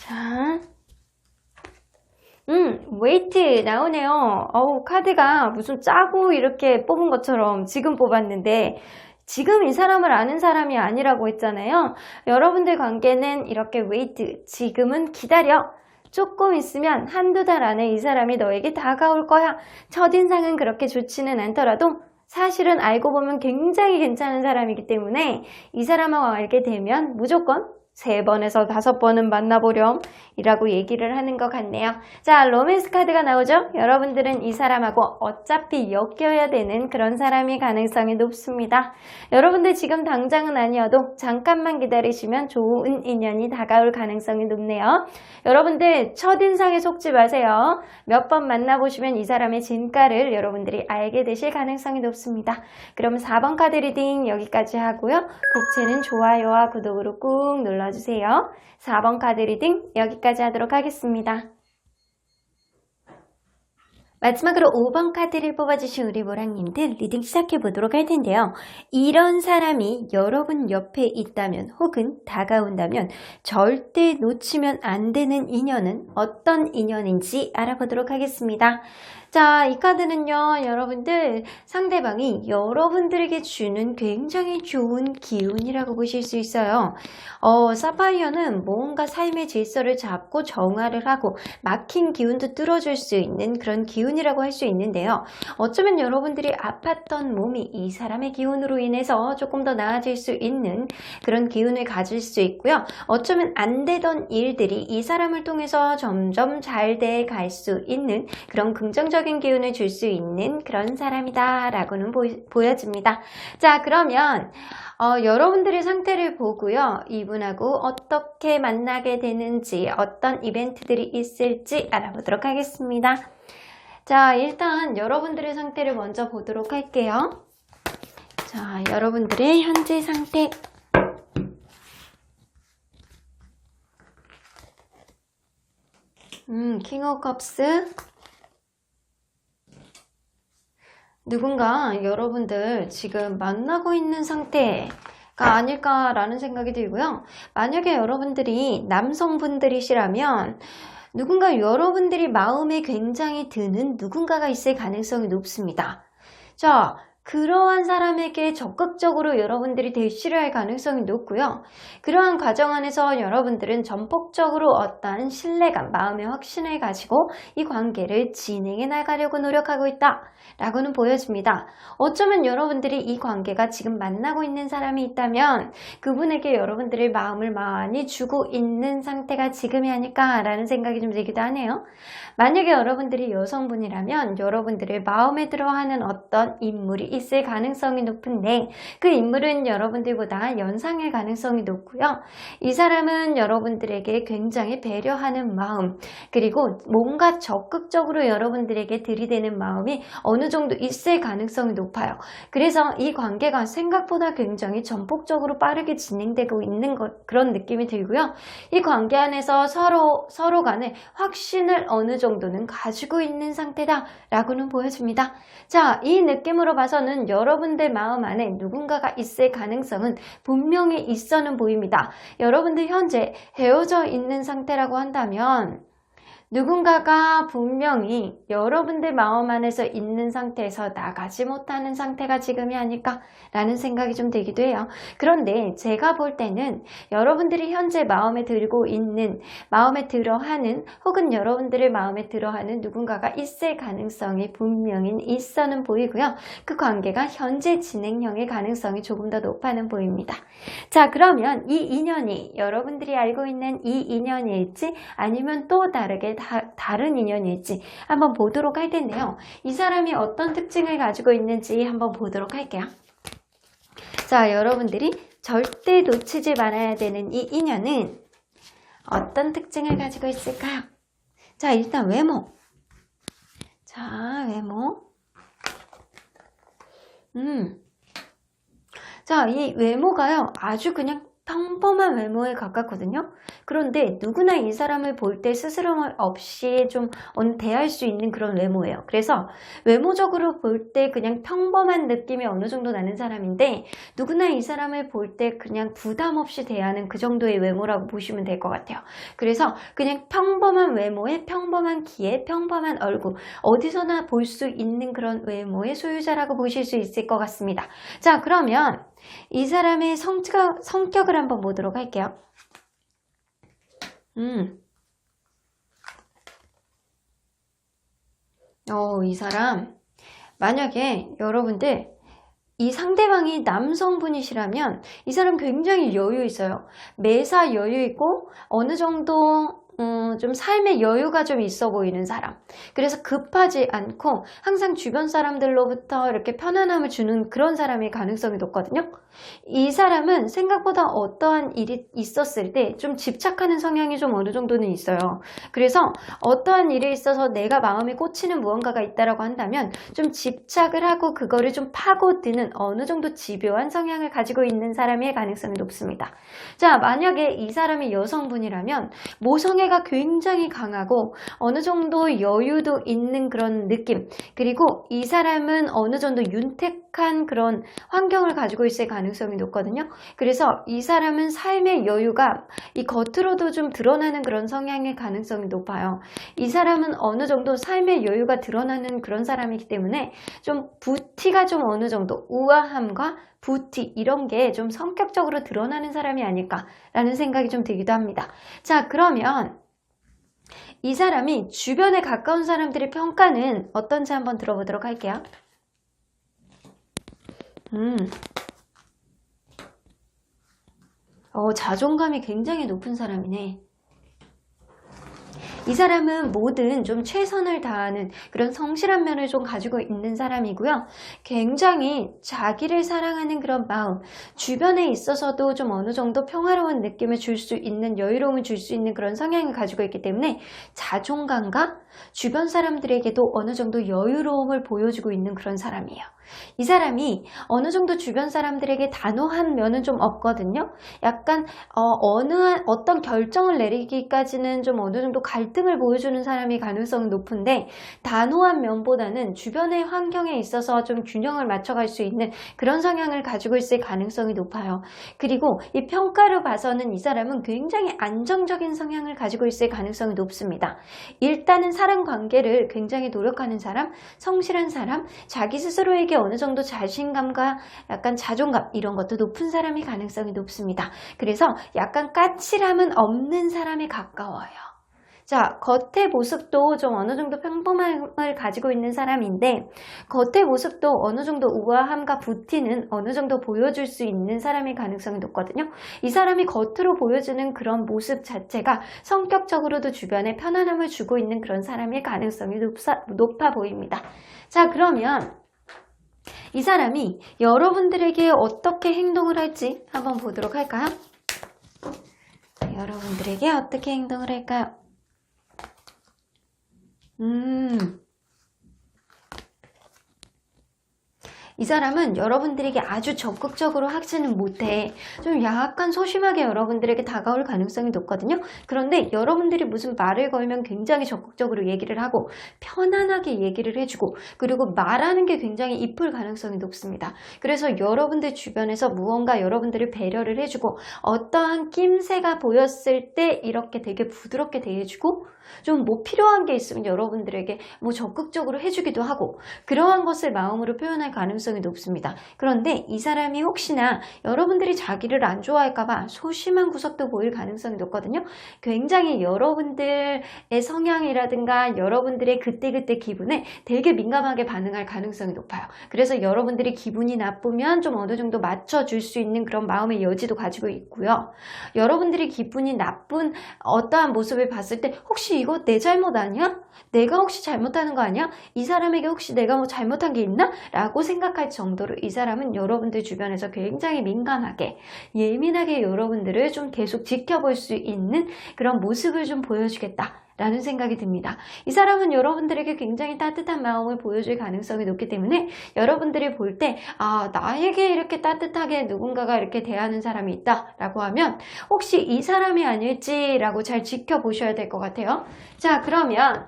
자, 웨이트 나오네요. 카드가 무슨 짜고 이렇게 뽑은 것처럼 지금 뽑았는데 지금 이 사람을 아는 사람이 아니라고 했잖아요. 여러분들 관계는 이렇게 웨이트, 지금은 기다려. 조금 있으면 한두 달 안에 이 사람이 너에게 다가올 거야. 첫인상은 그렇게 좋지는 않더라도 사실은 알고 보면 굉장히 괜찮은 사람이기 때문에 이 사람하고 알게 되면 무조건 3번에서 5번은 만나보렴 이라고 얘기를 하는 것 같네요. 자, 로맨스 카드가 나오죠? 여러분들은 이 사람하고 어차피 엮여야 되는 그런 사람이 가능성이 높습니다. 여러분들 지금 당장은 아니어도 잠깐만 기다리시면 좋은 인연이 다가올 가능성이 높네요. 여러분들 첫인상에 속지 마세요. 몇 번 만나보시면 이 사람의 진가를 여러분들이 알게 되실 가능성이 높습니다. 그럼 4번 카드 리딩 여기까지 하고요. 복채는 좋아요와 구독으로 꾹 눌러주세요. 4번 카드 리딩 여기까지 하도록 하겠습니다. 마지막으로 5번 카드를 뽑아주신 우리 모랑님들 리딩 시작해보도록 할 텐데요. 이런 사람이 여러분 옆에 있다면 혹은 다가온다면 절대 놓치면 안 되는 인연은 어떤 인연인지 알아보도록 하겠습니다. 자, 이 카드는요, 여러분들 상대방이 여러분들에게 주는 굉장히 좋은 기운이라고 보실 수 있어요. 사파이어는 뭔가 삶의 질서를 잡고 정화를 하고 막힌 기운도 뚫어줄 수 있는 그런 기운이라고 할 수 있는데요. 어쩌면 여러분들이 아팠던 몸이 이 사람의 기운으로 인해서 조금 더 나아질 수 있는 그런 기운을 가질 수 있고요. 어쩌면 안 되던 일들이 이 사람을 통해서 점점 잘 돼 갈 수 있는 그런 긍정적인 긍정적인 기운을 줄 수 있는 그런 사람이다 라고는 보여집니다. 자, 그러면 여러분들의 상태를 보고요, 이분하고 어떻게 만나게 되는지, 어떤 이벤트들이 있을지 알아보도록 하겠습니다. 자, 일단 여러분들의 상태를 먼저 보도록 할게요. 자, 여러분들의 현재 상태. 킹 오브 컵스. 누군가 여러분들 지금 만나고 있는 상태가 아닐까라는 생각이 들고요. 만약에 여러분들이 남성분들이시라면 누군가 여러분들이 마음에 굉장히 드는 누군가가 있을 가능성이 높습니다. 자, 그러한 사람에게 적극적으로 여러분들이 대시를 할 가능성이 높고요. 그러한 과정 안에서 여러분들은 전폭적으로 어떠한 신뢰감, 마음의 확신을 가지고 이 관계를 진행해 나가려고 노력하고 있다 라고는 보여집니다. 어쩌면 여러분들이 이 관계가 지금 만나고 있는 사람이 있다면 그분에게 여러분들의 마음을 많이 주고 있는 상태가 지금이 아닐까라는 생각이 좀 들기도 하네요. 만약에 여러분들이 여성분이라면 여러분들의 마음에 들어하는 어떤 인물이 있을 가능성이 높은데 그 인물은 여러분들보다 연상일 가능성이 높고요. 이 사람은 여러분들에게 굉장히 배려하는 마음, 그리고 뭔가 적극적으로 여러분들에게 들이대는 마음이 어느 정도 있을 가능성이 높아요. 그래서 이 관계가 생각보다 굉장히 전폭적으로 빠르게 진행되고 있는 그런 느낌이 들고요. 이 관계 안에서 서로 간에 확신을 어느 정도는 가지고 있는 상태다 라고는 보여집니다. 자, 이 느낌으로 봐서는 여러분들 마음 안에 누군가가 있을 가능성은 분명히 있어는 보입니다. 여러분들 현재 헤어져 있는 상태라고 한다면 누군가가 분명히 여러분들 마음 안에서 있는 상태에서 나가지 못하는 상태가 지금이 아닐까라는 생각이 좀 들기도 해요. 그런데 제가 볼 때는 여러분들이 현재 마음에 들고 있는, 마음에 들어하는, 혹은 여러분들의 마음에 들어하는 누군가가 있을 가능성이 분명히 있어는 보이고요. 그 관계가 현재 진행형의 가능성이 조금 더 높아는 보입니다. 자, 그러면 이 인연이 여러분들이 알고 있는 이 인연일지 아니면 또 다르게 다른 인연일지 한번 보도록 할 텐데요. 이 사람이 어떤 특징을 가지고 있는지 한번 보도록 할게요. 자, 여러분들이 절대 놓치지 말아야 되는 이 인연은 어떤 특징을 가지고 있을까요? 자, 일단 외모. 자, 외모. 자, 이 외모가요, 아주 그냥 평범한 외모에 가깝거든요. 그런데 누구나 이 사람을 볼 때 스스럼 없이 좀 대할 수 있는 그런 외모예요. 그래서 외모적으로 볼 때 그냥 평범한 느낌이 어느 정도 나는 사람인데 누구나 이 사람을 볼 때 그냥 부담 없이 대하는 그 정도의 외모라고 보시면 될 것 같아요. 그래서 그냥 평범한 외모에 평범한 키에 평범한 얼굴, 어디서나 볼 수 있는 그런 외모의 소유자라고 보실 수 있을 것 같습니다. 자, 그러면 이 사람의 성격을 한번 보도록 할게요. 이 사람, 만약에 여러분들 이 상대방이 남성분이시라면 이 사람 굉장히 여유 있어요. 매사 여유 있고 어느 정도 좀 삶의 여유가 좀 있어 보이는 사람. 그래서 급하지 않고 항상 주변 사람들로부터 이렇게 편안함을 주는 그런 사람의 가능성이 높거든요. 이 사람은 생각보다 어떠한 일이 있었을 때 좀 집착하는 성향이 좀 어느 정도는 있어요. 그래서 어떠한 일에 있어서 내가 마음에 꽂히는 무언가가 있다라고 한다면 좀 집착을 하고 그거를 좀 파고드는 어느 정도 집요한 성향을 가지고 있는 사람의 가능성이 높습니다. 자, 만약에 이 사람이 여성분이라면 모성애가 굉장히 강하고 어느 정도 여유도 있는 그런 느낌, 그리고 이 사람은 어느 정도 윤택한 그런 환경을 가지고 있을 가능성이 높거든요. 그래서 이 사람은 삶의 여유가 이 겉으로도 좀 드러나는 그런 성향의 가능성이 높아요. 이 사람은 어느 정도 삶의 여유가 드러나는 그런 사람이기 때문에 좀 부티가 좀 어느 정도 우아함과 부티 이런 게 좀 성격적으로 드러나는 사람이 아닐까라는 생각이 좀 들기도 합니다. 자, 그러면 이 사람이 주변에 가까운 사람들의 평가는 어떤지 한번 들어보도록 할게요. 자존감이 굉장히 높은 사람이네. 이 사람은 뭐든 좀 최선을 다하는 그런 성실한 면을 좀 가지고 있는 사람이고요. 굉장히 자기를 사랑하는 그런 마음, 주변에 있어서도 좀 어느 정도 평화로운 느낌을 줄 수 있는, 여유로움을 줄 수 있는 그런 성향을 가지고 있기 때문에 자존감과 주변 사람들에게도 어느 정도 여유로움을 보여주고 있는 그런 사람이에요. 이 사람이 어느 정도 주변 사람들에게 단호한 면은 좀 없거든요. 약간 어떤 결정을 내리기까지는 좀 어느 정도 갈등을 보여주는 사람이 가능성이 높은데, 단호한 면보다는 주변의 환경에 있어서 좀 균형을 맞춰갈 수 있는 그런 성향을 가지고 있을 가능성이 높아요. 그리고 이 평가를 봐서는 이 사람은 굉장히 안정적인 성향을 가지고 있을 가능성이 높습니다. 일단은 사람 관계를 굉장히 노력하는 사람, 성실한 사람, 자기 스스로에게 어느 정도 자신감과 약간 자존감 이런 것도 높은 사람이 가능성이 높습니다. 그래서 약간 까칠함은 없는 사람에 가까워요. 자, 겉의 모습도 좀 어느 정도 평범함을 가지고 있는 사람인데, 겉의 모습도 어느 정도 우아함과 부티는 어느 정도 보여줄 수 있는 사람의 가능성이 높거든요. 이 사람이 겉으로 보여주는 그런 모습 자체가 성격적으로도 주변에 편안함을 주고 있는 그런 사람의 가능성이 높아 보입니다. 자, 그러면 이 사람이 여러분들에게 어떻게 행동을 할지 한번 보도록 할까요? 여러분들에게 어떻게 행동을 할까요? 이 사람은 여러분들에게 아주 적극적으로 하지는 못해. 좀 약간 소심하게 여러분들에게 다가올 가능성이 높거든요. 그런데 여러분들이 무슨 말을 걸면 굉장히 적극적으로 얘기를 하고 편안하게 얘기를 해주고, 그리고 말하는 게 굉장히 이쁠 가능성이 높습니다. 그래서 여러분들 주변에서 무언가 여러분들을 배려를 해주고, 어떠한 낌새가 보였을 때 이렇게 되게 부드럽게 대해주고, 좀 뭐 필요한 게 있으면 여러분들에게 뭐 적극적으로 해주기도 하고, 그러한 것을 마음으로 표현할 가능성이 높습니다. 그런데 이 사람이 혹시나 여러분들이 자기를 안 좋아할까봐 소심한 구석도 보일 가능성이 높거든요. 굉장히 여러분들의 성향이라든가 여러분들의 그때그때 기분에 되게 민감하게 반응할 가능성이 높아요. 그래서 여러분들이 기분이 나쁘면 좀 어느 정도 맞춰줄 수 있는 그런 마음의 여지도 가지고 있고요. 여러분들이 기분이 나쁜 어떠한 모습을 봤을 때 혹시 이거 내 잘못 아니야? 내가 혹시 잘못하는 거 아니야? 이 사람에게 혹시 내가 뭐 잘못한 게 있나? 라고 생각할 정도로 이 사람은 여러분들 주변에서 굉장히 민감하게, 예민하게 여러분들을 좀 계속 지켜볼 수 있는 그런 모습을 좀 보여주겠다 라는 생각이 듭니다. 이 사람은 여러분들에게 굉장히 따뜻한 마음을 보여줄 가능성이 높기 때문에 여러분들이 볼 때 나에게 이렇게 따뜻하게 누군가가 이렇게 대하는 사람이 있다 라고 하면 혹시 이 사람이 아닐지라고 잘 지켜보셔야 될 것 같아요. 자, 그러면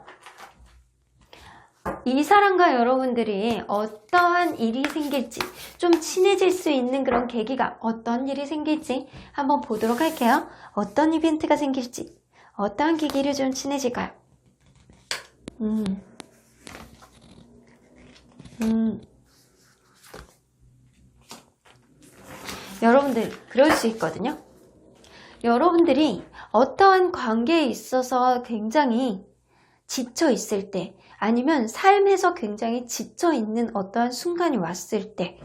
이 사람과 여러분들이 어떠한 일이 생길지, 좀 친해질 수 있는 그런 계기가, 어떤 일이 생길지 한번 보도록 할게요. 어떤 이벤트가 생길지, 어떠한 계기를 좀 친해질까요? 여러분들 그럴 수 있거든요. 여러분들이 어떠한 관계에 있어서 굉장히 지쳐 있을 때, 아니면 삶에서 굉장히 지쳐 있는 어떠한 순간이 왔을 때,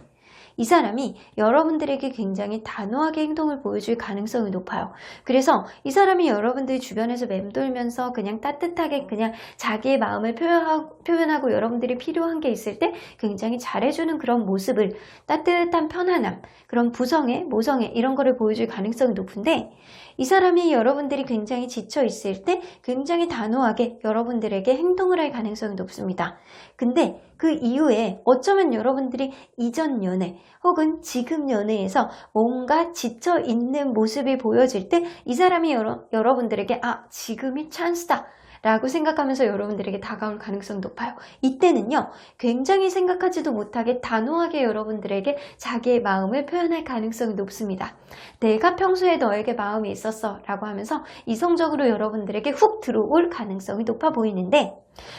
이 사람이 여러분들에게 굉장히 단호하게 행동을 보여줄 가능성이 높아요. 그래서 이 사람이 여러분들 주변에서 맴돌면서 그냥 따뜻하게 그냥 자기의 마음을 표현하고 여러분들이 필요한 게 있을 때 굉장히 잘해주는 그런 모습을, 따뜻한 편안함, 그런 부성애, 모성애 이런 거를 보여줄 가능성이 높은데, 이 사람이 여러분들이 굉장히 지쳐 있을 때 굉장히 단호하게 여러분들에게 행동을 할 가능성이 높습니다. 근데 그 이후에 어쩌면 여러분들이 이전 연애 혹은 지금 연애에서 뭔가 지쳐 있는 모습이 보여질 때 이 사람이 여러분들에게 지금이 찬스다 라고 생각하면서 여러분들에게 다가올 가능성이 높아요. 이때는요, 굉장히 생각하지도 못하게 단호하게 여러분들에게 자기의 마음을 표현할 가능성이 높습니다. 내가 평소에 너에게 마음이 있었어 라고 하면서 이성적으로 여러분들에게 훅 들어올 가능성이 높아 보이는데,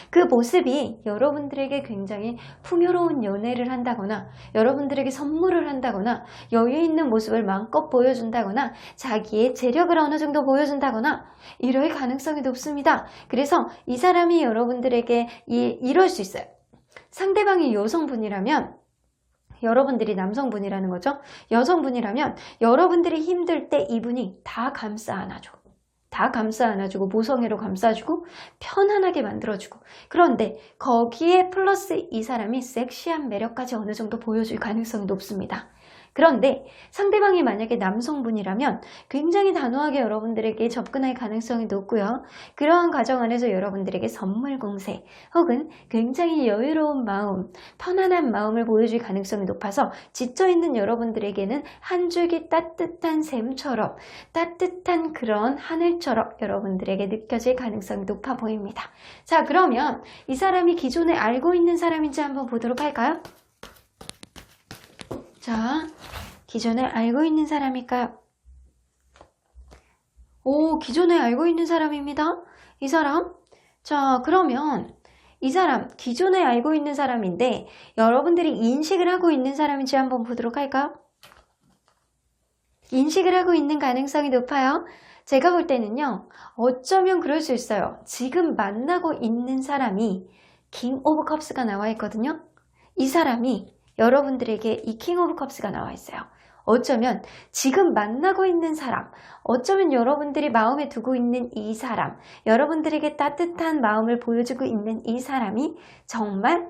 그 모습이 여러분들에게 굉장히 풍요로운 연애를 한다거나, 여러분들에게 선물을 한다거나, 여유 있는 모습을 마음껏 보여준다거나, 자기의 재력을 어느 정도 보여준다거나 이럴 가능성이 높습니다. 그래서 이 사람이 여러분들에게 이럴 수 있어요. 상대방이 여성분이라면, 여러분들이 남성분이라는 거죠. 여성분이라면 여러분들이 힘들 때 이분이 다 감싸 안아줘. 다 감싸 안아주고 모성애로 감싸주고 편안하게 만들어주고, 그런데 거기에 플러스 이 사람이 섹시한 매력까지 어느 정도 보여줄 가능성이 높습니다. 그런데 상대방이 만약에 남성분이라면 굉장히 단호하게 여러분들에게 접근할 가능성이 높고요. 그러한 과정 안에서 여러분들에게 선물 공세 혹은 굉장히 여유로운 마음, 편안한 마음을 보여줄 가능성이 높아서 지쳐있는 여러분들에게는 한 줄기 따뜻한 샘처럼, 따뜻한 그런 하늘처럼 여러분들에게 느껴질 가능성이 높아 보입니다. 자, 그러면 이 사람이 기존에 알고 있는 사람인지 한번 보도록 할까요? 자, 기존에 알고 있는 사람일까요? 오, 기존에 알고 있는 사람입니다. 이 사람? 자, 그러면 이 사람, 기존에 알고 있는 사람인데 여러분들이 인식을 하고 있는 사람인지 한번 보도록 할까요? 인식을 하고 있는 가능성이 높아요. 제가 볼 때는요, 어쩌면 그럴 수 있어요. 지금 만나고 있는 사람이 킹 오브 컵스가 나와 있거든요. 이 사람이 여러분들에게 이 킹 오브 컵스가 나와 있어요. 어쩌면 지금 만나고 있는 사람, 어쩌면 여러분들이 마음에 두고 있는 이 사람, 여러분들에게 따뜻한 마음을 보여주고 있는 이 사람이 정말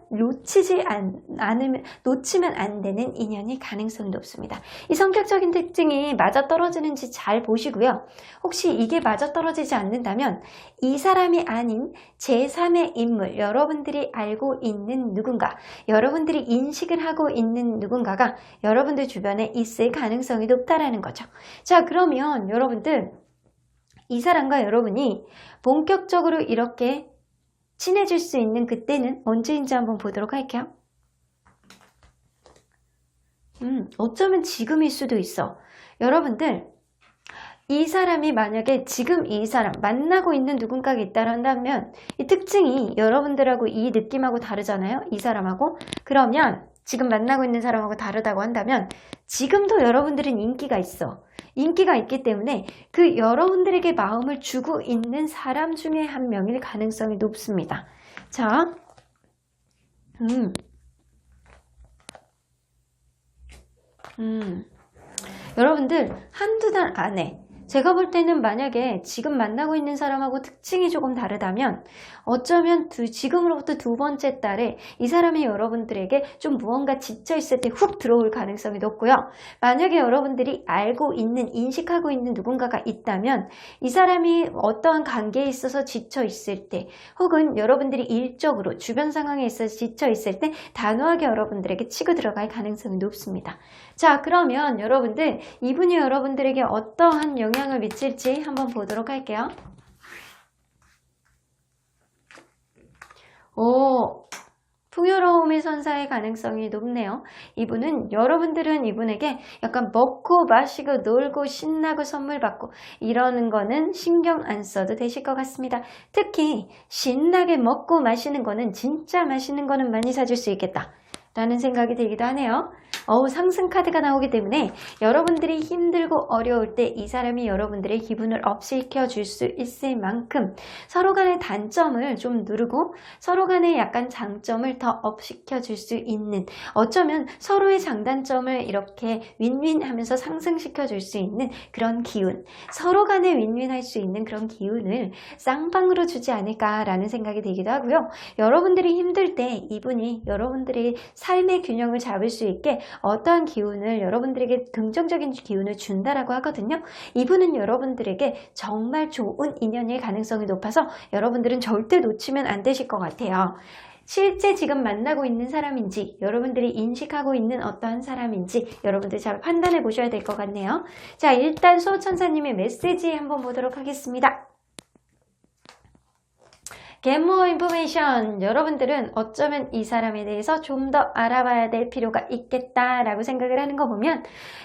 놓치면 안 되는 인연일 가능성이 높습니다. 이 성격적인 특징이 맞아떨어지는지 잘 보시고요. 혹시 이게 맞아떨어지지 않는다면 이 사람이 아닌 제3의 인물, 여러분들이 알고 있는 누군가, 여러분들이 인식을 하고 있는 누군가가 여러분들 주변에 있을 가능성이 높다라는 거죠. 자, 그러면 여러분들 이 사람과 여러분이 본격적으로 이렇게 친해질 수 있는 그때는 언제인지 한번 보도록 할게요. 어쩌면 지금일 수도 있어. 여러분들 이 사람이 만약에 지금 이 사람 만나고 있는 누군가가 있다면 이 특징이 여러분들하고 이 느낌하고 다르잖아요. 이 사람하고. 그러면 지금 만나고 있는 사람하고 다르다고 한다면 지금도 여러분들은 인기가 있어. 인기가 있기 때문에 그 여러분들에게 마음을 주고 있는 사람 중에 한 명일 가능성이 높습니다. 자, 여러분들 한두 달 안에 제가 볼 때는 만약에 지금 만나고 있는 사람하고 특징이 조금 다르다면 어쩌면 지금으로부터 두 번째 달에 이 사람이 여러분들에게 좀 무언가 지쳐있을 때 훅 들어올 가능성이 높고요. 만약에 여러분들이 알고 있는, 인식하고 있는 누군가가 있다면 이 사람이 어떠한 관계에 있어서 지쳐있을 때 혹은 여러분들이 일적으로 주변 상황에 있어서 지쳐있을 때 단호하게 여러분들에게 치고 들어갈 가능성이 높습니다. 자, 그러면 여러분들 이분이 여러분들에게 어떠한 영향을 미칠지 한번 보도록 할게요. 오, 풍요로움의 선사의 가능성이 높네요. 여러분들은 이분에게 약간 먹고 마시고 놀고 신나고 선물 받고 이러는 거는 신경 안 써도 되실 것 같습니다. 특히 신나게 먹고 마시는 거는, 진짜 맛있는 거는 많이 사줄 수 있겠다 라는 생각이 들기도 하네요. 상승 카드가 나오기 때문에 여러분들이 힘들고 어려울 때 이 사람이 여러분들의 기분을 업시켜 줄 수 있을 만큼 서로 간의 단점을 좀 누르고 서로 간의 약간 장점을 더 업시켜 줄 수 있는, 어쩌면 서로의 장단점을 이렇게 윈윈하면서 상승시켜 줄 수 있는 그런 기운, 서로 간에 윈윈할 수 있는 그런 기운을 쌍방으로 주지 않을까라는 생각이 들기도 하고요. 여러분들이 힘들 때 이분이 여러분들의 삶의 균형을 잡을 수 있게 어떠한 기운을, 여러분들에게 긍정적인 기운을 준다라고 하거든요. 이분은 여러분들에게 정말 좋은 인연일 가능성이 높아서 여러분들은 절대 놓치면 안 되실 것 같아요. 실제 지금 만나고 있는 사람인지, 여러분들이 인식하고 있는 어떠한 사람인지 여러분들 잘 판단해 보셔야 될 것 같네요. 자, 일단 수호천사님의 메시지 한번 보도록 하겠습니다. Get more information. 여러분들은 어쩌면 이 사람에 대해서 좀 더 알아봐야 될 필요가 있겠다라고 생각을 하는 거 보면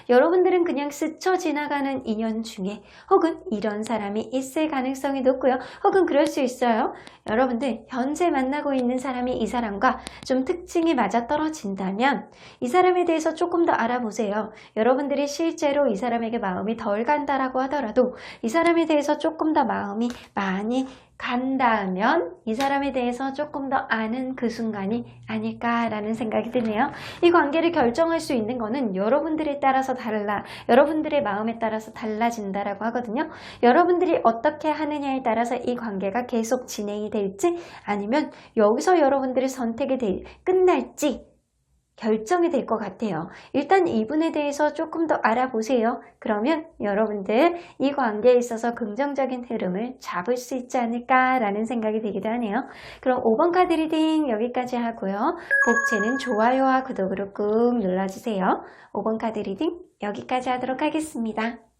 여러분들은 그냥 스쳐 지나가는 인연 중에 혹은 이런 사람이 있을 가능성이 높고요. 혹은 그럴 수 있어요. 여러분들 현재 만나고 있는 사람이 이 사람과 좀 특징이 맞아떨어진다면 이 사람에 대해서 조금 더 알아보세요. 여러분들이 실제로 이 사람에게 마음이 덜 간다라고 하더라도 이 사람에 대해서 조금 더 마음이 많이 간다면 이 사람에 대해서 조금 더 아는 그 순간이 아닐까라는 생각이 드네요. 이 관계를 결정할 수 있는 거는 여러분들에 따라서 여러분들의 마음에 따라서 달라진다라고 하거든요. 여러분들이 어떻게 하느냐에 따라서 이 관계가 계속 진행이 될지 아니면 여기서 여러분들의 선택이 끝날지 결정이 될 것 같아요. 일단 이분에 대해서 조금 더 알아보세요. 그러면 여러분들 이 관계에 있어서 긍정적인 흐름을 잡을 수 있지 않을까라는 생각이 들기도 하네요. 그럼 5번 카드 리딩 여기까지 하고요. 복채는 좋아요와 구독으로 꾹 눌러주세요. 5번 카드 리딩 여기까지 하도록 하겠습니다.